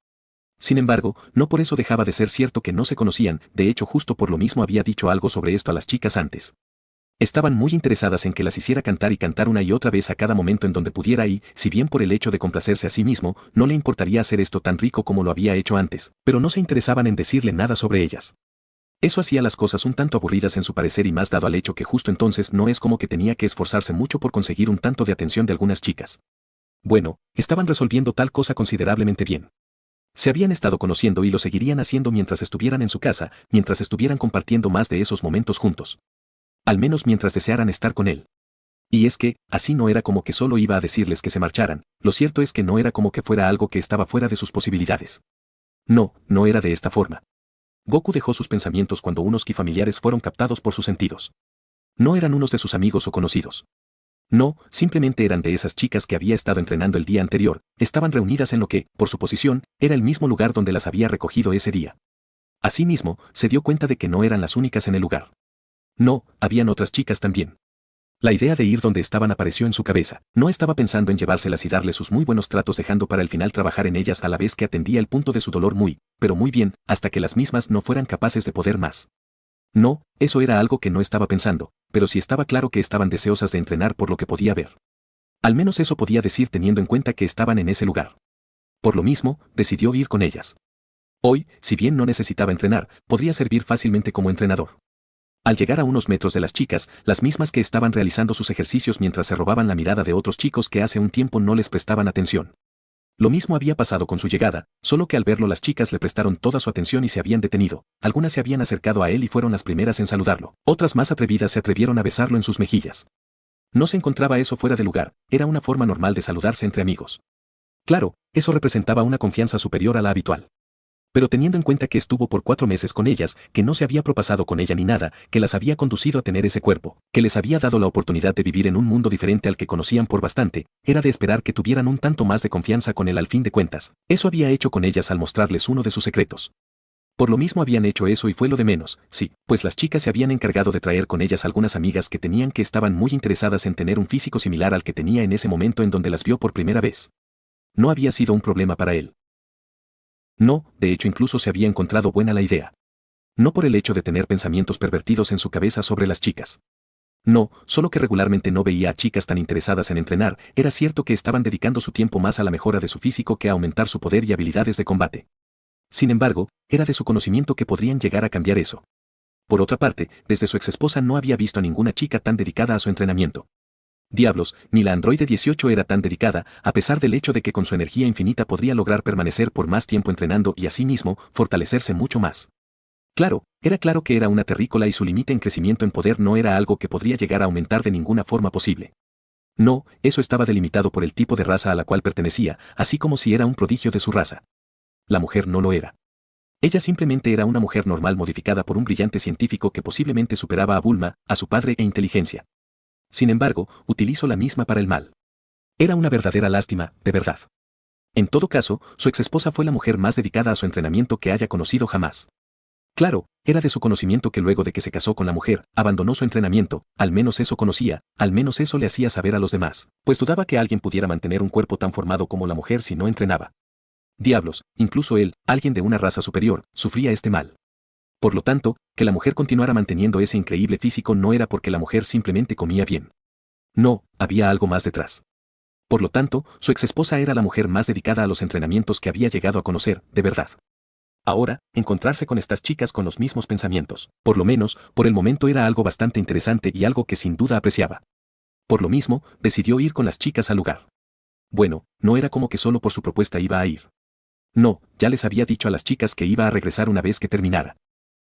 Sin embargo, no por eso dejaba de ser cierto que no se conocían, de hecho justo por lo mismo había dicho algo sobre esto a las chicas antes. Estaban muy interesadas en que las hiciera cantar y cantar una y otra vez a cada momento en donde pudiera y, si bien por el hecho de complacerse a sí mismo, no le importaría hacer esto tan rico como lo había hecho antes, pero no se interesaban en decirle nada sobre ellas. Eso hacía las cosas un tanto aburridas en su parecer y más dado al hecho que justo entonces no es como que tenía que esforzarse mucho por conseguir un tanto de atención de algunas chicas. Bueno, estaban resolviendo tal cosa considerablemente bien. Se habían estado conociendo y lo seguirían haciendo mientras estuvieran en su casa, mientras estuvieran compartiendo más de esos momentos juntos. Al menos mientras desearan estar con él. Y es que, así no era como que solo iba a decirles que se marcharan, lo cierto es que no era como que fuera algo que estaba fuera de sus posibilidades. No, no era de esta forma. Goku dejó sus pensamientos cuando unos ki familiares fueron captados por sus sentidos. No eran unos de sus amigos o conocidos. No, simplemente eran de esas chicas que había estado entrenando el día anterior, estaban reunidas en lo que, por su posición, era el mismo lugar donde las había recogido ese día. Asimismo, se dio cuenta de que no eran las únicas en el lugar. No, habían otras chicas también. La idea de ir donde estaban apareció en su cabeza. No estaba pensando en llevárselas y darle sus muy buenos tratos dejando para el final trabajar en ellas a la vez que atendía el punto de su dolor pero muy bien, hasta que las mismas no fueran capaces de poder más. No, eso era algo que no estaba pensando, pero sí estaba claro que estaban deseosas de entrenar por lo que podía ver. Al menos eso podía decir teniendo en cuenta que estaban en ese lugar. Por lo mismo, decidió ir con ellas. Hoy, si bien no necesitaba entrenar, podría servir fácilmente como entrenador. Al llegar a unos metros de las chicas, las mismas que estaban realizando sus ejercicios mientras se robaban la mirada de otros chicos que hace un tiempo no les prestaban atención. Lo mismo había pasado con su llegada, solo que al verlo las chicas le prestaron toda su atención y se habían detenido, algunas se habían acercado a él y fueron las primeras en saludarlo, otras más atrevidas se atrevieron a besarlo en sus mejillas. No se encontraba eso fuera de lugar, era una forma normal de saludarse entre amigos. Claro, eso representaba una confianza superior a la habitual. Pero teniendo en cuenta que estuvo por 4 meses con ellas, que no se había propasado con ella ni nada, que las había conducido a tener ese cuerpo, que les había dado la oportunidad de vivir en un mundo diferente al que conocían por bastante, era de esperar que tuvieran un tanto más de confianza con él al fin de cuentas. Eso había hecho con ellas al mostrarles uno de sus secretos. Por lo mismo habían hecho eso y fue lo de menos, sí, pues las chicas se habían encargado de traer con ellas algunas amigas que tenían que estaban muy interesadas en tener un físico similar al que tenía en ese momento en donde las vio por primera vez. No había sido un problema para él. No, de hecho incluso se había encontrado buena la idea. No por el hecho de tener pensamientos pervertidos en su cabeza sobre las chicas. No, solo que regularmente no veía a chicas tan interesadas en entrenar, era cierto que estaban dedicando su tiempo más a la mejora de su físico que a aumentar su poder y habilidades de combate. Sin embargo, era de su conocimiento que podrían llegar a cambiar eso. Por otra parte, desde su exesposa no había visto a ninguna chica tan dedicada a su entrenamiento. Diablos, ni la androide 18 era tan dedicada, a pesar del hecho de que con su energía infinita podría lograr permanecer por más tiempo entrenando y asimismo, fortalecerse mucho más. Claro, era claro que era una terrícola y su límite en crecimiento en poder no era algo que podría llegar a aumentar de ninguna forma posible. No, eso estaba delimitado por el tipo de raza a la cual pertenecía, así como si era un prodigio de su raza. La mujer no lo era. Ella simplemente era una mujer normal modificada por un brillante científico que posiblemente superaba a Bulma, a su padre e inteligencia. Sin embargo, utilizó la misma para el mal. Era una verdadera lástima, de verdad. En todo caso, su exesposa fue la mujer más dedicada a su entrenamiento que haya conocido jamás. Claro, era de su conocimiento que luego de que se casó con la mujer, abandonó su entrenamiento, al menos eso conocía, al menos eso le hacía saber a los demás, pues dudaba que alguien pudiera mantener un cuerpo tan formado como la mujer si no entrenaba. Diablos, incluso él, alguien de una raza superior, sufría este mal. Por lo tanto, que la mujer continuara manteniendo ese increíble físico no era porque la mujer simplemente comía bien. No, había algo más detrás. Por lo tanto, su exesposa era la mujer más dedicada a los entrenamientos que había llegado a conocer, de verdad. Ahora, encontrarse con estas chicas con los mismos pensamientos, por lo menos, por el momento era algo bastante interesante y algo que sin duda apreciaba. Por lo mismo, decidió ir con las chicas al lugar. Bueno, no era como que solo por su propuesta iba a ir. No, ya les había dicho a las chicas que iba a regresar una vez que terminara.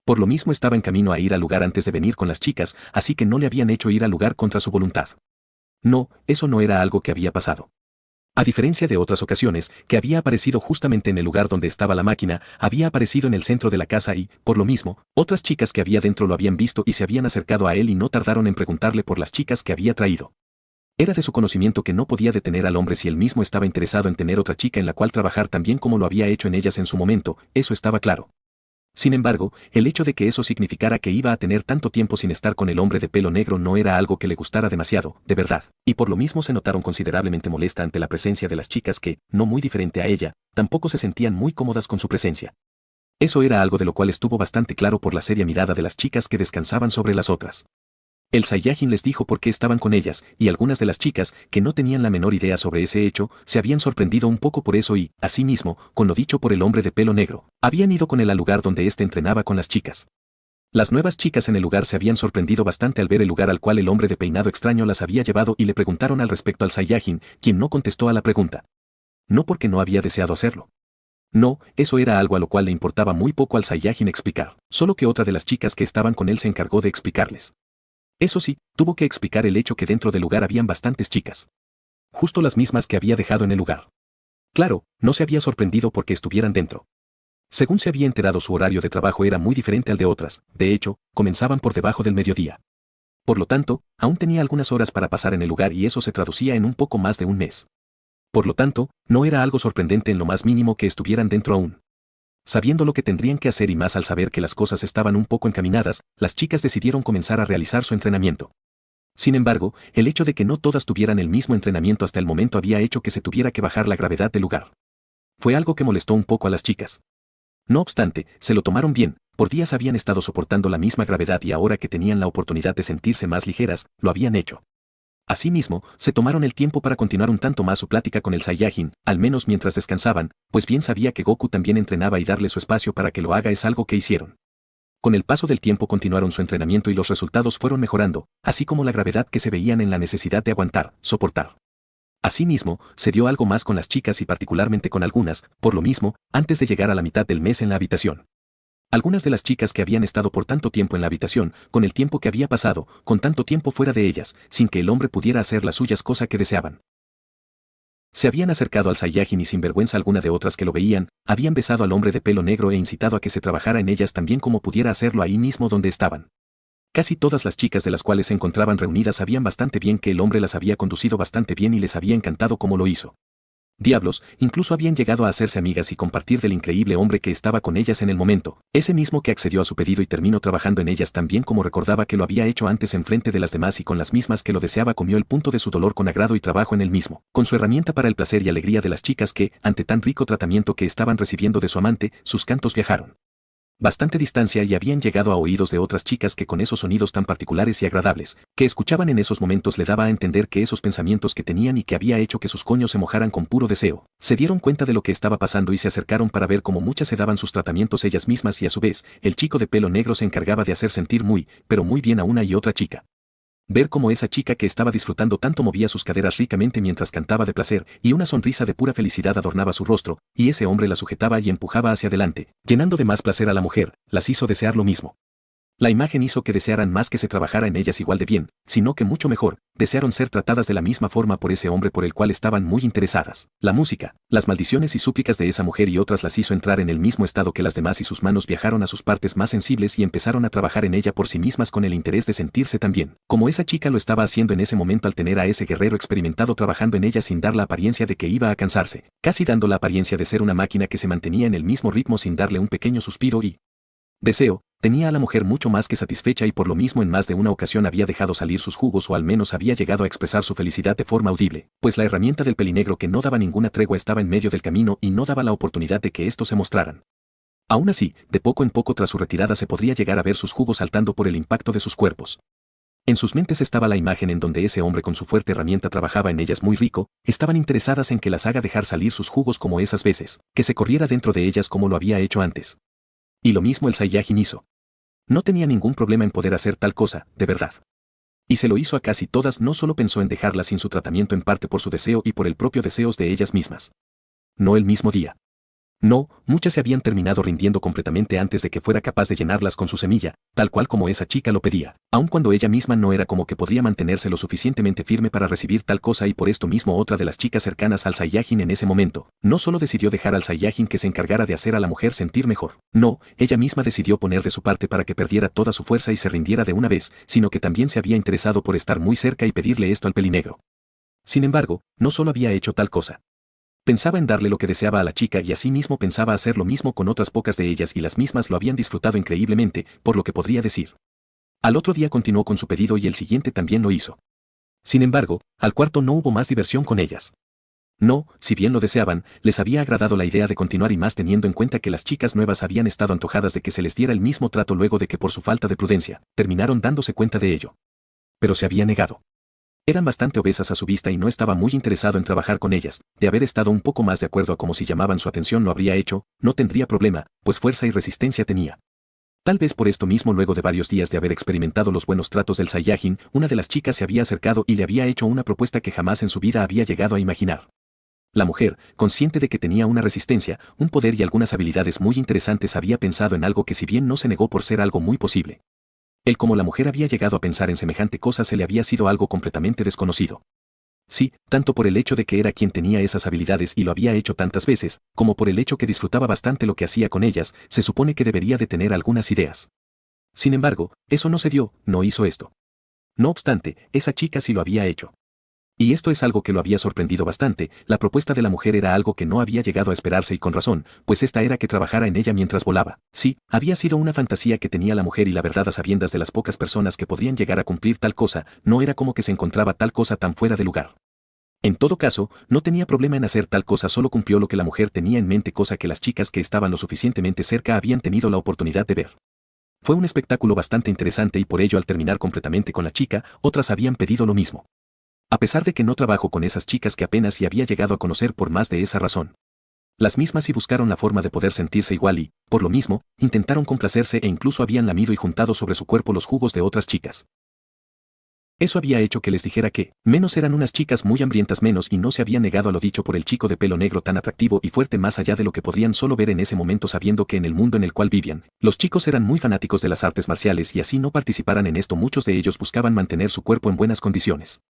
Por lo mismo estaba en camino a ir al lugar antes de venir con las chicas, así que no le habían hecho ir al lugar contra su voluntad. No, eso no era algo que había pasado. A diferencia de otras ocasiones, que había aparecido justamente en el lugar donde estaba la máquina, había aparecido en el centro de la casa y, por lo mismo, otras chicas que había dentro lo habían visto y se habían acercado a él y no tardaron en preguntarle por las chicas que había traído. Era de su conocimiento que no podía detener al hombre si él mismo estaba interesado en tener otra chica en la cual trabajar tan bien como lo había hecho en ellas en su momento, eso estaba claro. Sin embargo, el hecho de que eso significara que iba a tener tanto tiempo sin estar con el hombre de pelo negro no era algo que le gustara demasiado, de verdad, y por lo mismo se notaron considerablemente molesta ante la presencia de las chicas que, no muy diferente a ella, tampoco se sentían muy cómodas con su presencia. Eso era algo de lo cual estuvo bastante claro por la seria mirada de las chicas que descansaban sobre las otras. El Saiyajin les dijo por qué estaban con ellas, y algunas de las chicas, que no tenían la menor idea sobre ese hecho, se habían sorprendido un poco por eso y, asimismo, con lo dicho por el hombre de pelo negro, habían ido con él al lugar donde éste entrenaba con las chicas. Las nuevas chicas en el lugar se habían sorprendido bastante al ver el lugar al cual el hombre de peinado extraño las había llevado y le preguntaron al respecto al Saiyajin, quien no contestó a la pregunta. No porque no había deseado hacerlo. No, eso era algo a lo cual le importaba muy poco al Saiyajin explicar, solo que otra de las chicas que estaban con él se encargó de explicarles. Eso sí, tuvo que explicar el hecho que dentro del lugar habían bastantes chicas. Justo las mismas que había dejado en el lugar. Claro, no se había sorprendido porque estuvieran dentro. Según se había enterado, su horario de trabajo era muy diferente al de otras, de hecho, comenzaban por debajo del mediodía. Por lo tanto, aún tenía algunas horas para pasar en el lugar y eso se traducía en un poco más de un mes. Por lo tanto, no era algo sorprendente en lo más mínimo que estuvieran dentro aún. Sabiendo lo que tendrían que hacer y más al saber que las cosas estaban un poco encaminadas, las chicas decidieron comenzar a realizar su entrenamiento. Sin embargo, el hecho de que no todas tuvieran el mismo entrenamiento hasta el momento había hecho que se tuviera que bajar la gravedad del lugar. Fue algo que molestó un poco a las chicas. No obstante, se lo tomaron bien, por días habían estado soportando la misma gravedad y ahora que tenían la oportunidad de sentirse más ligeras, lo habían hecho. Asimismo, se tomaron el tiempo para continuar un tanto más su plática con el Saiyajin, al menos mientras descansaban, pues bien sabía que Goku también entrenaba y darle su espacio para que lo haga es algo que hicieron. Con el paso del tiempo continuaron su entrenamiento y los resultados fueron mejorando, así como la gravedad que se veían en la necesidad de aguantar, soportar. Asimismo, se dio algo más con las chicas y particularmente con algunas, por lo mismo, antes de llegar a la mitad del mes en la habitación. Algunas de las chicas que habían estado por tanto tiempo en la habitación, con el tiempo que había pasado, con tanto tiempo fuera de ellas, sin que el hombre pudiera hacer las suyas cosa que deseaban. Se habían acercado al Saiyajin y sin vergüenza alguna de otras que lo veían, habían besado al hombre de pelo negro e incitado a que se trabajara en ellas también como pudiera hacerlo ahí mismo donde estaban. Casi todas las chicas de las cuales se encontraban reunidas sabían bastante bien que el hombre las había conducido bastante bien y les había encantado como lo hizo. Diablos, incluso habían llegado a hacerse amigas y compartir del increíble hombre que estaba con ellas en el momento, ese mismo que accedió a su pedido y terminó trabajando en ellas tan bien como recordaba que lo había hecho antes en frente de las demás y con las mismas que lo deseaba comió el punto de su dolor con agrado y trabajo en el mismo, con su herramienta para el placer y alegría de las chicas que, ante tan rico tratamiento que estaban recibiendo de su amante, sus cantos viajaron bastante distancia y habían llegado a oídos de otras chicas que con esos sonidos tan particulares y agradables, que escuchaban en esos momentos le daba a entender que esos pensamientos que tenían y que había hecho que sus coños se mojaran con puro deseo, se dieron cuenta de lo que estaba pasando y se acercaron para ver cómo muchas se daban sus tratamientos ellas mismas y a su vez, el chico de pelo negro se encargaba de hacer sentir muy, pero muy bien a una y otra chica. Ver cómo esa chica que estaba disfrutando tanto movía sus caderas ricamente mientras cantaba de placer, y una sonrisa de pura felicidad adornaba su rostro, y ese hombre la sujetaba y empujaba hacia adelante, llenando de más placer a la mujer, las hizo desear lo mismo. La imagen hizo que desearan más que se trabajara en ellas igual de bien, sino que mucho mejor, desearon ser tratadas de la misma forma por ese hombre por el cual estaban muy interesadas. La música, las maldiciones y súplicas de esa mujer y otras las hizo entrar en el mismo estado que las demás y sus manos viajaron a sus partes más sensibles y empezaron a trabajar en ella por sí mismas con el interés de sentirse tan bien, como esa chica lo estaba haciendo en ese momento al tener a ese guerrero experimentado trabajando en ella sin dar la apariencia de que iba a cansarse, casi dando la apariencia de ser una máquina que se mantenía en el mismo ritmo sin darle un pequeño suspiro y deseo. Tenía a la mujer mucho más que satisfecha y por lo mismo en más de una ocasión había dejado salir sus jugos o al menos había llegado a expresar su felicidad de forma audible, pues la herramienta del pelinegro que no daba ninguna tregua estaba en medio del camino y no daba la oportunidad de que estos se mostraran. Aún así, de poco en poco tras su retirada se podría llegar a ver sus jugos saltando por el impacto de sus cuerpos. En sus mentes estaba la imagen en donde ese hombre con su fuerte herramienta trabajaba en ellas muy rico, estaban interesadas en que las haga dejar salir sus jugos como esas veces, que se corriera dentro de ellas como lo había hecho antes. Y lo mismo el Saiyajin hizo. No tenía ningún problema en poder hacer tal cosa, de verdad. Y se lo hizo a casi todas, no solo pensó en dejarlas sin su tratamiento en parte por su deseo y por el propio deseos de ellas mismas. No el mismo día. No, muchas se habían terminado rindiendo completamente antes de que fuera capaz de llenarlas con su semilla, tal cual como esa chica lo pedía, aun cuando ella misma no era como que podría mantenerse lo suficientemente firme para recibir tal cosa y por esto mismo otra de las chicas cercanas al Saiyajin en ese momento, no solo decidió dejar al Saiyajin que se encargara de hacer a la mujer sentir mejor, no, ella misma decidió poner de su parte para que perdiera toda su fuerza y se rindiera de una vez, sino que también se había interesado por estar muy cerca y pedirle esto al pelinegro. Sin embargo, no solo había hecho tal cosa. Pensaba en darle lo que deseaba a la chica y asimismo pensaba hacer lo mismo con otras pocas de ellas y las mismas lo habían disfrutado increíblemente, por lo que podría decir. Al otro día continuó con su pedido y el siguiente también lo hizo. Sin embargo, al cuarto no hubo más diversión con ellas. No, si bien lo deseaban, les había agradado la idea de continuar y más teniendo en cuenta que las chicas nuevas habían estado antojadas de que se les diera el mismo trato luego de que por su falta de prudencia, terminaron dándose cuenta de ello. Pero se había negado. Eran bastante obesas a su vista y no estaba muy interesado en trabajar con ellas, de haber estado un poco más de acuerdo a como si llamaban su atención lo habría hecho, no tendría problema, pues fuerza y resistencia tenía. Tal vez por esto mismo luego de varios días de haber experimentado los buenos tratos del Saiyajin, una de las chicas se había acercado y le había hecho una propuesta que jamás en su vida había llegado a imaginar. La mujer, consciente de que tenía una resistencia, un poder y algunas habilidades muy interesantes había pensado en algo que si bien no se negó por ser algo muy posible. Él como la mujer había llegado a pensar en semejante cosa se le había sido algo completamente desconocido. Sí, tanto por el hecho de que era quien tenía esas habilidades y lo había hecho tantas veces, como por el hecho que disfrutaba bastante lo que hacía con ellas, se supone que debería de tener algunas ideas. Sin embargo, eso no se dio, no hizo esto. No obstante, esa chica sí lo había hecho. Y esto es algo que lo había sorprendido bastante, la propuesta de la mujer era algo que no había llegado a esperarse y con razón, pues esta era que trabajara en ella mientras volaba. Sí, había sido una fantasía que tenía la mujer y la verdad a sabiendas de las pocas personas que podrían llegar a cumplir tal cosa, no era como que se encontraba tal cosa tan fuera de lugar. En todo caso, no tenía problema en hacer tal cosa, solo cumplió lo que la mujer tenía en mente, cosa que las chicas que estaban lo suficientemente cerca habían tenido la oportunidad de ver. Fue un espectáculo bastante interesante y por ello al terminar completamente con la chica, otras habían pedido lo mismo. A pesar de que no trabajo con esas chicas que apenas si había llegado a conocer por más de esa razón. Las mismas sí buscaron la forma de poder sentirse igual y, por lo mismo, intentaron complacerse e incluso habían lamido y juntado sobre su cuerpo los jugos de otras chicas. Eso había hecho que les dijera que, menos eran unas chicas muy hambrientas menos y no se había negado a lo dicho por el chico de pelo negro tan atractivo y fuerte más allá de lo que podrían solo ver en ese momento sabiendo que en el mundo en el cual vivían, los chicos eran muy fanáticos de las artes marciales y así no participaran en esto muchos de ellos buscaban mantener su cuerpo en buenas condiciones.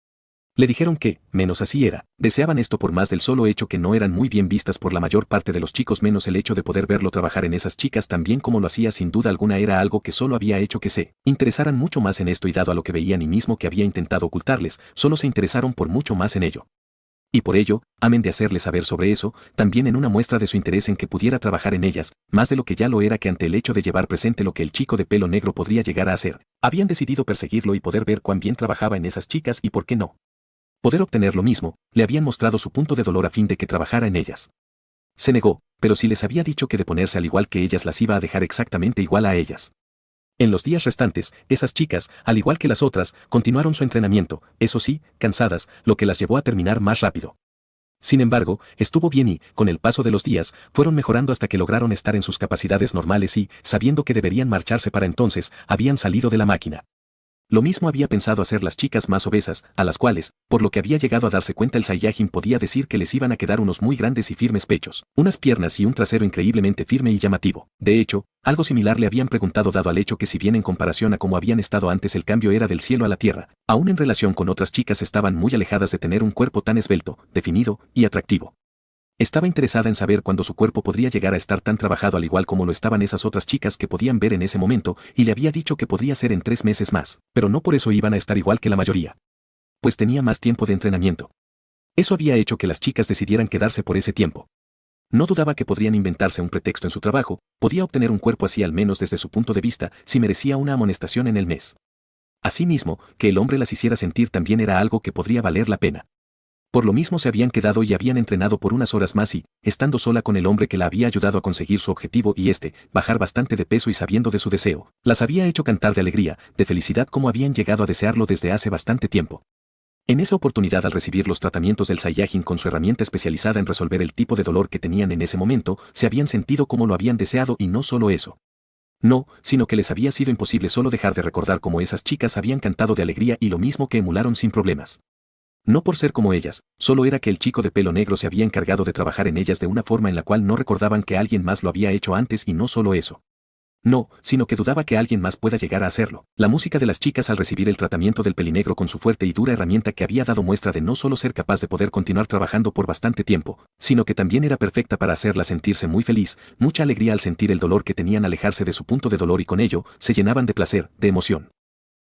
Le dijeron que, menos así era, deseaban esto por más del solo hecho que no eran muy bien vistas por la mayor parte de los chicos menos el hecho de poder verlo trabajar en esas chicas tan bien como lo hacía sin duda alguna era algo que solo había hecho que se interesaran mucho más en esto y dado a lo que veían y mismo que había intentado ocultarles, solo se interesaron por mucho más en ello. Y por ello, amén de hacerles saber sobre eso, también en una muestra de su interés en que pudiera trabajar en ellas, más de lo que ya lo era que ante el hecho de llevar presente lo que el chico de pelo negro podría llegar a hacer, habían decidido perseguirlo y poder ver cuán bien trabajaba en esas chicas y por qué no. Poder obtener lo mismo, le habían mostrado su punto de dolor a fin de que trabajara en ellas. Se negó, pero si les había dicho que de ponerse al igual que ellas las iba a dejar exactamente igual a ellas. En los días restantes, esas chicas, al igual que las otras, continuaron su entrenamiento, eso sí, cansadas, lo que las llevó a terminar más rápido. Sin embargo, estuvo bien y, con el paso de los días, fueron mejorando hasta que lograron estar en sus capacidades normales y, sabiendo que deberían marcharse para entonces, habían salido de la máquina. Lo mismo había pensado hacer las chicas más obesas, a las cuales, por lo que había llegado a darse cuenta el Saiyajin podía decir que les iban a quedar unos muy grandes y firmes pechos, unas piernas y un trasero increíblemente firme y llamativo. De hecho, algo similar le habían preguntado dado al hecho que si bien en comparación a cómo habían estado antes el cambio era del cielo a la tierra, aún en relación con otras chicas estaban muy alejadas de tener un cuerpo tan esbelto, definido y atractivo. Estaba interesada en saber cuándo su cuerpo podría llegar a estar tan trabajado al igual como lo estaban esas otras chicas que podían ver en ese momento, y le había dicho que podría ser en 3 meses más, pero no por eso iban a estar igual que la mayoría. Pues tenía más tiempo de entrenamiento. Eso había hecho que las chicas decidieran quedarse por ese tiempo. No dudaba que podrían inventarse un pretexto en su trabajo, podía obtener un cuerpo así al menos desde su punto de vista, si merecía una amonestación en el mes. Asimismo, que el hombre las hiciera sentir también era algo que podría valer la pena. Por lo mismo se habían quedado y habían entrenado por unas horas más y, estando sola con el hombre que la había ayudado a conseguir su objetivo y bajar bastante de peso y sabiendo de su deseo, las había hecho cantar de alegría, de felicidad como habían llegado a desearlo desde hace bastante tiempo. En esa oportunidad al recibir los tratamientos del Saiyajin con su herramienta especializada en resolver el tipo de dolor que tenían en ese momento, se habían sentido como lo habían deseado y no solo eso. No, sino que les había sido imposible solo dejar de recordar cómo esas chicas habían cantado de alegría y lo mismo que emularon sin problemas. No por ser como ellas, solo era que el chico de pelo negro se había encargado de trabajar en ellas de una forma en la cual no recordaban que alguien más lo había hecho antes y no solo eso. No, sino que dudaba que alguien más pueda llegar a hacerlo. La música de las chicas al recibir el tratamiento del pelinegro con su fuerte y dura herramienta que había dado muestra de no solo ser capaz de poder continuar trabajando por bastante tiempo, sino que también era perfecta para hacerla sentirse muy feliz, mucha alegría al sentir el dolor que tenían alejarse de su punto de dolor y con ello, se llenaban de placer, de emoción.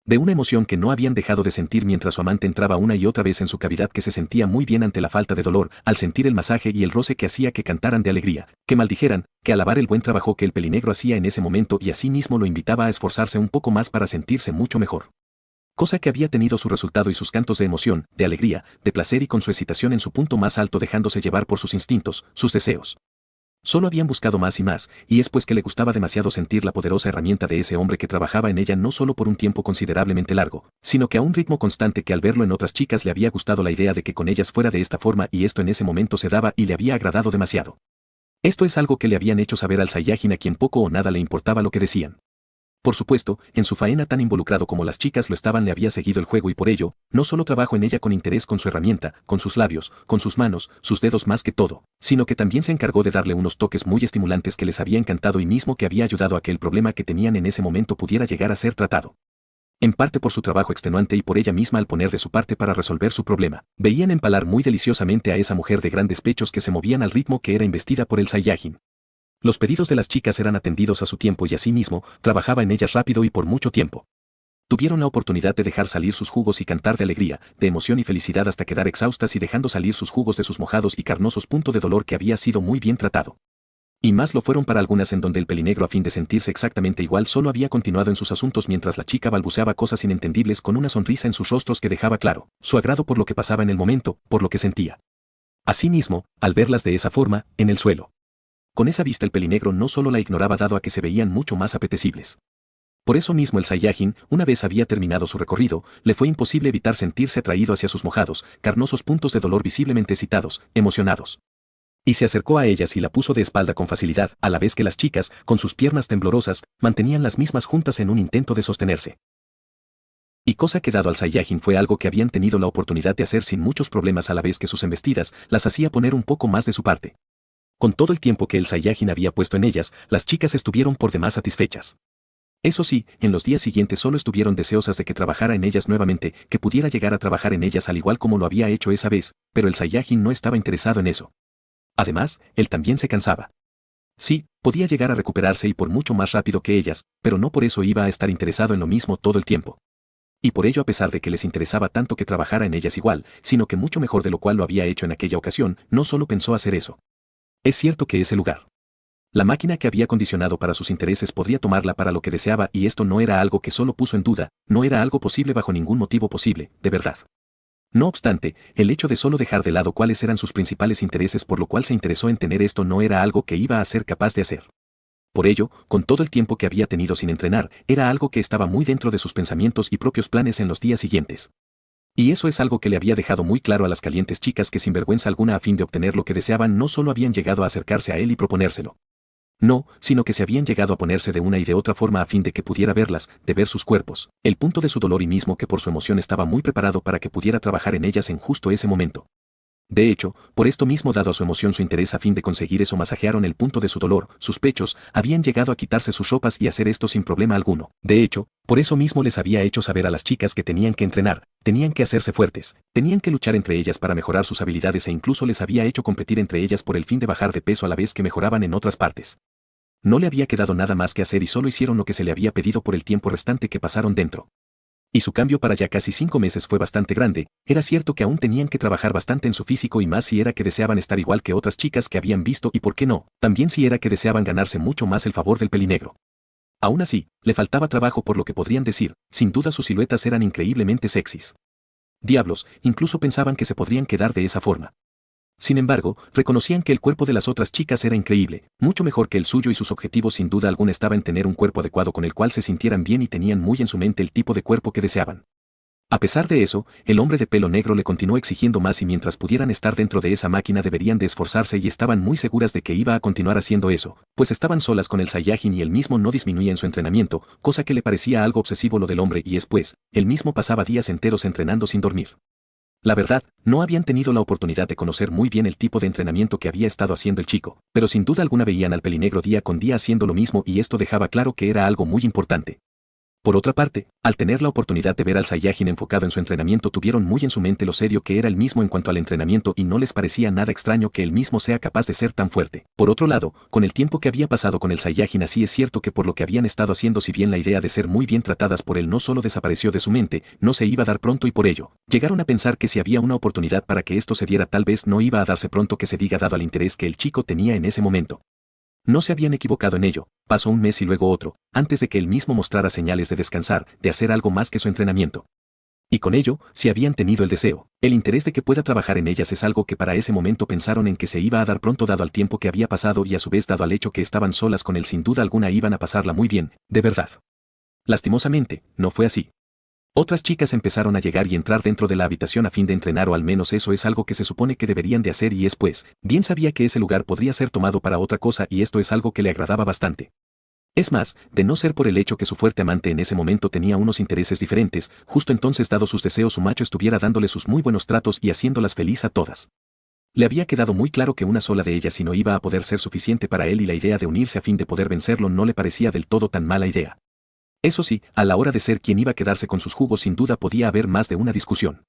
De una emoción que no habían dejado de sentir mientras su amante entraba una y otra vez en su cavidad que se sentía muy bien ante la falta de dolor, al sentir el masaje y el roce que hacía que cantaran de alegría, que maldijeran, que alabar el buen trabajo que el pelinegro hacía en ese momento y así mismo lo invitaba a esforzarse un poco más para sentirse mucho mejor. Cosa que había tenido su resultado y sus cantos de emoción, de alegría, de placer y con su excitación en su punto más alto dejándose llevar por sus instintos, sus deseos. Solo habían buscado más y es pues que le gustaba demasiado sentir la poderosa herramienta de ese hombre que trabajaba en ella no solo por un tiempo considerablemente largo, sino que a un ritmo constante que al verlo en otras chicas le había gustado la idea de que con ellas fuera de esta forma y esto en ese momento se daba y le había agradado demasiado. Esto es algo que le habían hecho saber al Saiyajin a quien poco o nada le importaba lo que decían. Por supuesto, en su faena tan involucrado como las chicas lo estaban le había seguido el juego y por ello, no solo trabajó en ella con interés con su herramienta, con sus labios, con sus manos, sus dedos más que todo, sino que también se encargó de darle unos toques muy estimulantes que les había encantado y mismo que había ayudado a que el problema que tenían en ese momento pudiera llegar a ser tratado. En parte por su trabajo extenuante y por ella misma al poner de su parte para resolver su problema, veían empalar muy deliciosamente a esa mujer de grandes pechos que se movían al ritmo que era investida por el Saiyajin. Los pedidos de las chicas eran atendidos a su tiempo y asimismo, trabajaba en ellas rápido y por mucho tiempo. Tuvieron la oportunidad de dejar salir sus jugos y cantar de alegría, de emoción y felicidad hasta quedar exhaustas y dejando salir sus jugos de sus mojados y carnosos puntos de dolor que había sido muy bien tratado. Y más lo fueron para algunas en donde el pelinegro a fin de sentirse exactamente igual solo había continuado en sus asuntos mientras la chica balbuceaba cosas inentendibles con una sonrisa en sus rostros que dejaba claro, su agrado por lo que pasaba en el momento, por lo que sentía. Asimismo, al verlas de esa forma, en el suelo. Con esa vista el pelinegro no solo la ignoraba dado a que se veían mucho más apetecibles. Por eso mismo el Saiyajin, una vez había terminado su recorrido, le fue imposible evitar sentirse atraído hacia sus mojados, carnosos puntos de dolor visiblemente excitados, emocionados. Y se acercó a ellas y la puso de espalda con facilidad, a la vez que las chicas, con sus piernas temblorosas, mantenían las mismas juntas en un intento de sostenerse. Y cosa que dado al Saiyajin fue algo que habían tenido la oportunidad de hacer sin muchos problemas a la vez que sus embestidas las hacía poner un poco más de su parte. Con todo el tiempo que el Saiyajin había puesto en ellas, las chicas estuvieron por demás satisfechas. Eso sí, en los días siguientes solo estuvieron deseosas de que trabajara en ellas nuevamente, que pudiera llegar a trabajar en ellas al igual como lo había hecho esa vez, pero el Saiyajin no estaba interesado en eso. Además, él también se cansaba. Sí, podía llegar a recuperarse y por mucho más rápido que ellas, pero no por eso iba a estar interesado en lo mismo todo el tiempo. Y por ello a pesar de que les interesaba tanto que trabajara en ellas igual, sino que mucho mejor de lo cual lo había hecho en aquella ocasión, no solo pensó hacer eso. Es cierto que ese lugar. La máquina que había condicionado para sus intereses podría tomarla para lo que deseaba y esto no era algo que solo puso en duda, no era algo posible bajo ningún motivo posible, de verdad. No obstante, el hecho de solo dejar de lado cuáles eran sus principales intereses por lo cual se interesó en tener esto no era algo que iba a ser capaz de hacer. Por ello, con todo el tiempo que había tenido sin entrenar, era algo que estaba muy dentro de sus pensamientos y propios planes en los días siguientes. Y eso es algo que le había dejado muy claro a las calientes chicas que sin vergüenza alguna a fin de obtener lo que deseaban no solo habían llegado a acercarse a él y proponérselo. No, sino que se habían llegado a ponerse de una y de otra forma a fin de que pudiera verlas, de ver sus cuerpos, el punto de su dolor y mismo que por su emoción estaba muy preparado para que pudiera trabajar en ellas en justo ese momento. De hecho, por esto mismo dado a su emoción su interés a fin de conseguir eso masajearon el punto de su dolor, sus pechos, habían llegado a quitarse sus ropas y hacer esto sin problema alguno. De hecho, por eso mismo les había hecho saber a las chicas que tenían que entrenar, tenían que hacerse fuertes, tenían que luchar entre ellas para mejorar sus habilidades e incluso les había hecho competir entre ellas por el fin de bajar de peso a la vez que mejoraban en otras partes. No le había quedado nada más que hacer y solo hicieron lo que se le había pedido por el tiempo restante que pasaron dentro. Y su cambio para ya casi 5 meses fue bastante grande, era cierto que aún tenían que trabajar bastante en su físico y más si era que deseaban estar igual que otras chicas que habían visto y por qué no, también si era que deseaban ganarse mucho más el favor del pelinegro. Aún así, le faltaba trabajo por lo que podrían decir, sin duda sus siluetas eran increíblemente sexys. Diablos, incluso pensaban que se podrían quedar de esa forma. Sin embargo, reconocían que el cuerpo de las otras chicas era increíble, mucho mejor que el suyo y sus objetivos sin duda alguna estaba en tener un cuerpo adecuado con el cual se sintieran bien y tenían muy en su mente el tipo de cuerpo que deseaban. A pesar de eso, el hombre de pelo negro le continuó exigiendo más y mientras pudieran estar dentro de esa máquina deberían de esforzarse y estaban muy seguras de que iba a continuar haciendo eso, pues estaban solas con el Saiyajin y él mismo no disminuía en su entrenamiento, cosa que le parecía algo obsesivo lo del hombre y después, él mismo pasaba días enteros entrenando sin dormir. La verdad, no habían tenido la oportunidad de conocer muy bien el tipo de entrenamiento que había estado haciendo el chico, pero sin duda alguna veían al pelinegro día con día haciendo lo mismo y esto dejaba claro que era algo muy importante. Por otra parte, al tener la oportunidad de ver al Saiyajin enfocado en su entrenamiento tuvieron muy en su mente lo serio que era el mismo en cuanto al entrenamiento y no les parecía nada extraño que él mismo sea capaz de ser tan fuerte. Por otro lado, con el tiempo que había pasado con el Saiyajin así es cierto que por lo que habían estado haciendo si bien la idea de ser muy bien tratadas por él no solo desapareció de su mente, no se iba a dar pronto y por ello, llegaron a pensar que si había una oportunidad para que esto se diera tal vez no iba a darse pronto que se diga dado al interés que el chico tenía en ese momento. No se habían equivocado en ello, pasó un mes y luego otro, antes de que él mismo mostrara señales de descansar, de hacer algo más que su entrenamiento. Y con ello, si habían tenido el deseo, el interés de que pueda trabajar en ellas es algo que para ese momento pensaron en que se iba a dar pronto dado al tiempo que había pasado y a su vez dado al hecho que estaban solas con él sin duda alguna iban a pasarla muy bien, de verdad. Lastimosamente, no fue así. Otras chicas empezaron a llegar y entrar dentro de la habitación a fin de entrenar o al menos eso es algo que se supone que deberían de hacer y es pues, bien sabía que ese lugar podría ser tomado para otra cosa y esto es algo que le agradaba bastante. Es más, de no ser por el hecho que su fuerte amante en ese momento tenía unos intereses diferentes, justo entonces dado sus deseos su macho estuviera dándole sus muy buenos tratos y haciéndolas feliz a todas. Le había quedado muy claro que una sola de ellas no iba a poder ser suficiente para él y la idea de unirse a fin de poder vencerlo no le parecía del todo tan mala idea. Eso sí, a la hora de ser quien iba a quedarse con sus jugos sin duda podía haber más de una discusión.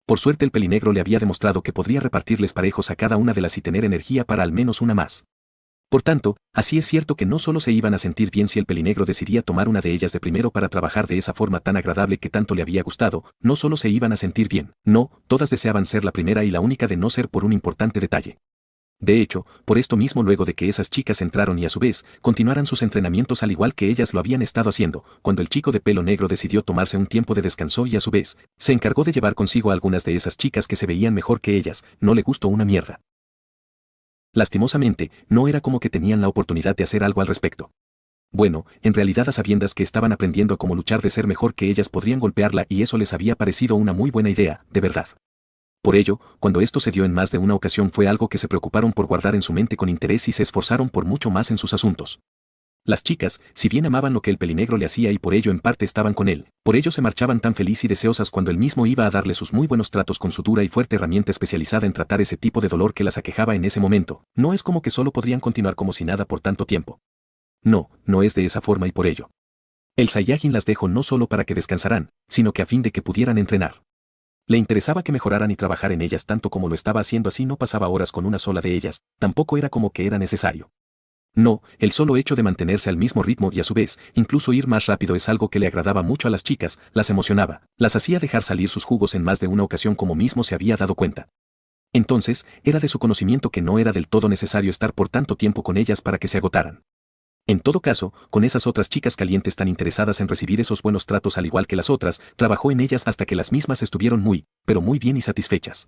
Por suerte el pelinegro le había demostrado que podría repartirles parejos a cada una de las y tener energía para al menos una más. Por tanto, así es cierto que no solo se iban a sentir bien si el pelinegro decidía tomar una de ellas de primero para trabajar de esa forma tan agradable que tanto le había gustado, no solo se iban a sentir bien, no, todas deseaban ser la primera y la única de no ser por un importante detalle. De hecho, por esto mismo luego de que esas chicas entraron y a su vez, continuaran sus entrenamientos al igual que ellas lo habían estado haciendo, cuando el chico de pelo negro decidió tomarse un tiempo de descanso y a su vez, se encargó de llevar consigo a algunas de esas chicas que se veían mejor que ellas, no le gustó una mierda. Lastimosamente, no era como que tenían la oportunidad de hacer algo al respecto. Bueno, en realidad a sabiendas que estaban aprendiendo a cómo luchar de ser mejor que ellas podrían golpearla y eso les había parecido una muy buena idea, de verdad. Por ello, cuando esto se dio en más de una ocasión fue algo que se preocuparon por guardar en su mente con interés y se esforzaron por mucho más en sus asuntos. Las chicas, si bien amaban lo que el pelinegro le hacía y por ello en parte estaban con él, por ello se marchaban tan feliz y deseosas cuando él mismo iba a darle sus muy buenos tratos con su dura y fuerte herramienta especializada en tratar ese tipo de dolor que las aquejaba en ese momento. No es como que solo podrían continuar como si nada por tanto tiempo. No, no es de esa forma y por ello. El Saiyajin las dejó no solo para que descansaran, sino que a fin de que pudieran entrenar. Le interesaba que mejoraran y trabajar en ellas tanto como lo estaba haciendo así no pasaba horas con una sola de ellas, tampoco era como que era necesario. No, el solo hecho de mantenerse al mismo ritmo y a su vez, incluso ir más rápido es algo que le agradaba mucho a las chicas, las emocionaba, las hacía dejar salir sus jugos en más de una ocasión como mismo se había dado cuenta. Entonces, era de su conocimiento que no era del todo necesario estar por tanto tiempo con ellas para que se agotaran. En todo caso, con esas otras chicas calientes tan interesadas en recibir esos buenos tratos al igual que las otras, trabajó en ellas hasta que las mismas estuvieron muy, pero muy bien y satisfechas.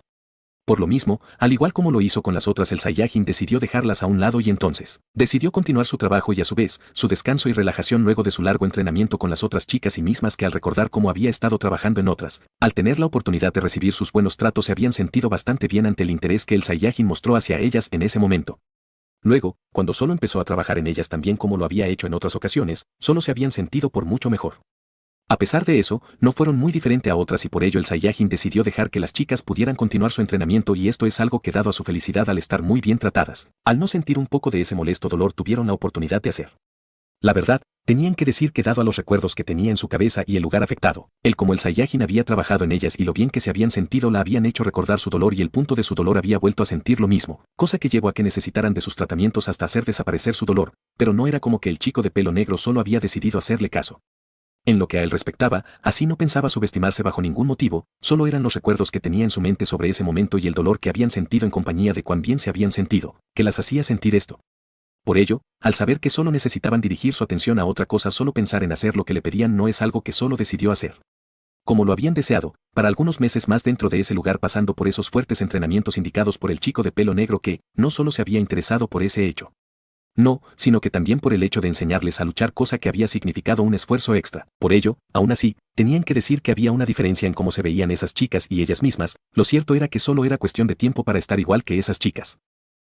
Por lo mismo, al igual como lo hizo con las otras el Saiyajin decidió dejarlas a un lado y entonces, decidió continuar su trabajo y a su vez, su descanso y relajación luego de su largo entrenamiento con las otras chicas y mismas que al recordar cómo había estado trabajando en otras, al tener la oportunidad de recibir sus buenos tratos se habían sentido bastante bien ante el interés que el Saiyajin mostró hacia ellas en ese momento. Luego, cuando solo empezó a trabajar en ellas también como lo había hecho en otras ocasiones, solo se habían sentido por mucho mejor. A pesar de eso, no fueron muy diferente a otras y por ello el Saiyajin decidió dejar que las chicas pudieran continuar su entrenamiento y esto es algo que dado a su felicidad al estar muy bien tratadas, al no sentir un poco de ese molesto dolor tuvieron la oportunidad de hacer. La verdad, tenían que decir que dado a los recuerdos que tenía en su cabeza y el lugar afectado, el como el Saiyajin había trabajado en ellas y lo bien que se habían sentido la habían hecho recordar su dolor y el punto de su dolor había vuelto a sentir lo mismo, cosa que llevó a que necesitaran de sus tratamientos hasta hacer desaparecer su dolor, pero no era como que el chico de pelo negro solo había decidido hacerle caso. En lo que a él respectaba, así no pensaba subestimarse bajo ningún motivo, solo eran los recuerdos que tenía en su mente sobre ese momento y el dolor que habían sentido en compañía de cuán bien se habían sentido, que las hacía sentir esto. Por ello, al saber que solo necesitaban dirigir su atención a otra cosa, solo pensar en hacer lo que le pedían no es algo que solo decidió hacer. Como lo habían deseado, para algunos meses más dentro de ese lugar pasando por esos fuertes entrenamientos indicados por el chico de pelo negro que, no solo se había interesado por ese hecho. No, sino que también por el hecho de enseñarles a luchar, cosa que había significado un esfuerzo extra. Por ello, aún así, tenían que decir que había una diferencia en cómo se veían esas chicas y ellas mismas, lo cierto era que solo era cuestión de tiempo para estar igual que esas chicas.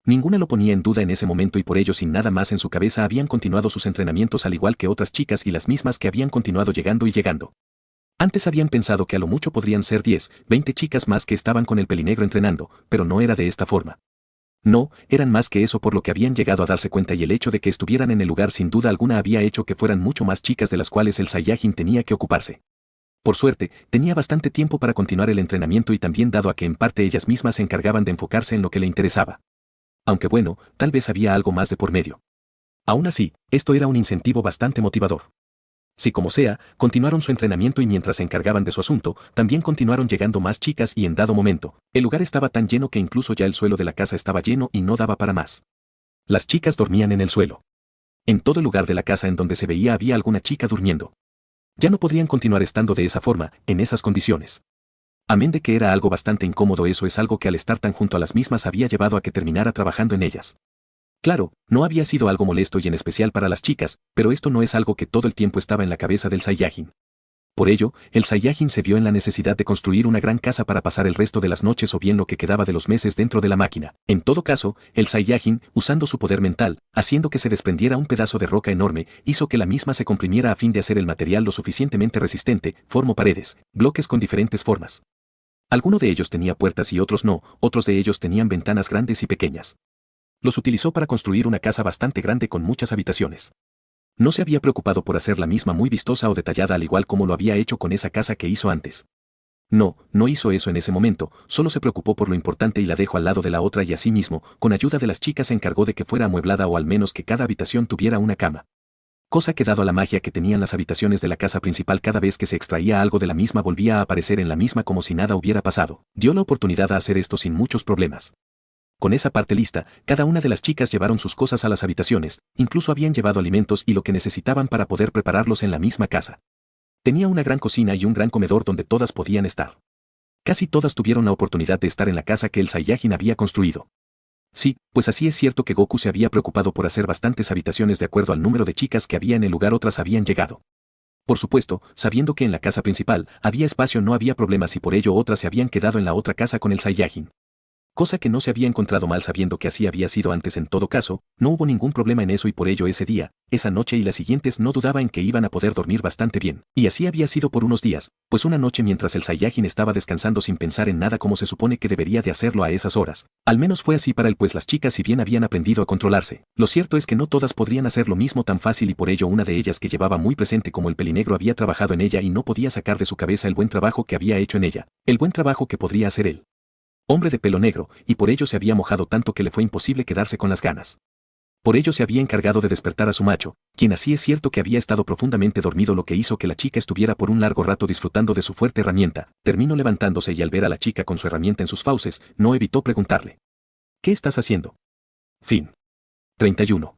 Ninguna lo ponía en duda en ese momento y por ello sin nada más en su cabeza habían continuado sus entrenamientos al igual que otras chicas y las mismas que habían continuado llegando y llegando. Antes habían pensado que a lo mucho podrían ser 10, 20 chicas más que estaban con el pelinegro entrenando, pero no era de esta forma. No, eran más que eso por lo que habían llegado a darse cuenta y el hecho de que estuvieran en el lugar sin duda alguna había hecho que fueran mucho más chicas de las cuales el Saiyajin tenía que ocuparse. Por suerte, tenía bastante tiempo para continuar el entrenamiento y también dado a que en parte ellas mismas se encargaban de enfocarse en lo que le interesaba. Aunque bueno, tal vez había algo más de por medio. Aún así, esto era un incentivo bastante motivador. Si como sea, continuaron su entrenamiento y mientras se encargaban de su asunto, también continuaron llegando más chicas y en dado momento, el lugar estaba tan lleno que incluso ya el suelo de la casa estaba lleno y no daba para más. Las chicas dormían en el suelo. En todo el lugar de la casa en donde se veía había alguna chica durmiendo. Ya no podrían continuar estando de esa forma, en esas condiciones. Amén de que era algo bastante incómodo, eso es algo que al estar tan junto a las mismas había llevado a que terminara trabajando en ellas. Claro, no había sido algo molesto y en especial para las chicas, pero esto no es algo que todo el tiempo estaba en la cabeza del Saiyajin. Por ello, el Saiyajin se vio en la necesidad de construir una gran casa para pasar el resto de las noches o bien lo que quedaba de los meses dentro de la máquina. En todo caso, el Saiyajin, usando su poder mental, haciendo que se desprendiera un pedazo de roca enorme, hizo que la misma se comprimiera a fin de hacer el material lo suficientemente resistente, formó paredes, bloques con diferentes formas. Alguno de ellos tenía puertas y otros no, otros de ellos tenían ventanas grandes y pequeñas. Los utilizó para construir una casa bastante grande con muchas habitaciones. No se había preocupado por hacer la misma muy vistosa o detallada al igual como lo había hecho con esa casa que hizo antes. No, no hizo eso en ese momento, solo se preocupó por lo importante y la dejó al lado de la otra y asimismo, con ayuda de las chicas se encargó de que fuera amueblada o al menos que cada habitación tuviera una cama. Cosa que dado a la magia que tenían las habitaciones de la casa principal cada vez que se extraía algo de la misma volvía a aparecer en la misma como si nada hubiera pasado, dio la oportunidad a hacer esto sin muchos problemas. Con esa parte lista, cada una de las chicas llevaron sus cosas a las habitaciones, incluso habían llevado alimentos y lo que necesitaban para poder prepararlos en la misma casa. Tenía una gran cocina y un gran comedor donde todas podían estar. Casi todas tuvieron la oportunidad de estar en la casa que el Saiyajin había construido. Sí, pues así es cierto que Goku se había preocupado por hacer bastantes habitaciones de acuerdo al número de chicas que había en el lugar, otras habían llegado. Por supuesto, sabiendo que en la casa principal había espacio no había problemas y por ello otras se habían quedado en la otra casa con el Saiyajin. Cosa que no se había encontrado mal sabiendo que así había sido antes en todo caso, no hubo ningún problema en eso y por ello ese día, esa noche y las siguientes no dudaba en que iban a poder dormir bastante bien. Y así había sido por unos días, pues una noche mientras el Saiyajin estaba descansando sin pensar en nada como se supone que debería de hacerlo a esas horas. Al menos fue así para él pues las chicas si bien habían aprendido a controlarse, lo cierto es que no todas podrían hacer lo mismo tan fácil y por ello una de ellas que llevaba muy presente como el pelinegro había trabajado en ella y no podía sacar de su cabeza el buen trabajo que había hecho en ella, el buen trabajo que podría hacer él. Hombre de pelo negro, y por ello se había mojado tanto que le fue imposible quedarse con las ganas. Por ello se había encargado de despertar a su macho, quien así es cierto que había estado profundamente dormido lo que hizo que la chica estuviera por un largo rato disfrutando de su fuerte herramienta, terminó levantándose y al ver a la chica con su herramienta en sus fauces, no evitó preguntarle. ¿Qué estás haciendo? Fin. 31.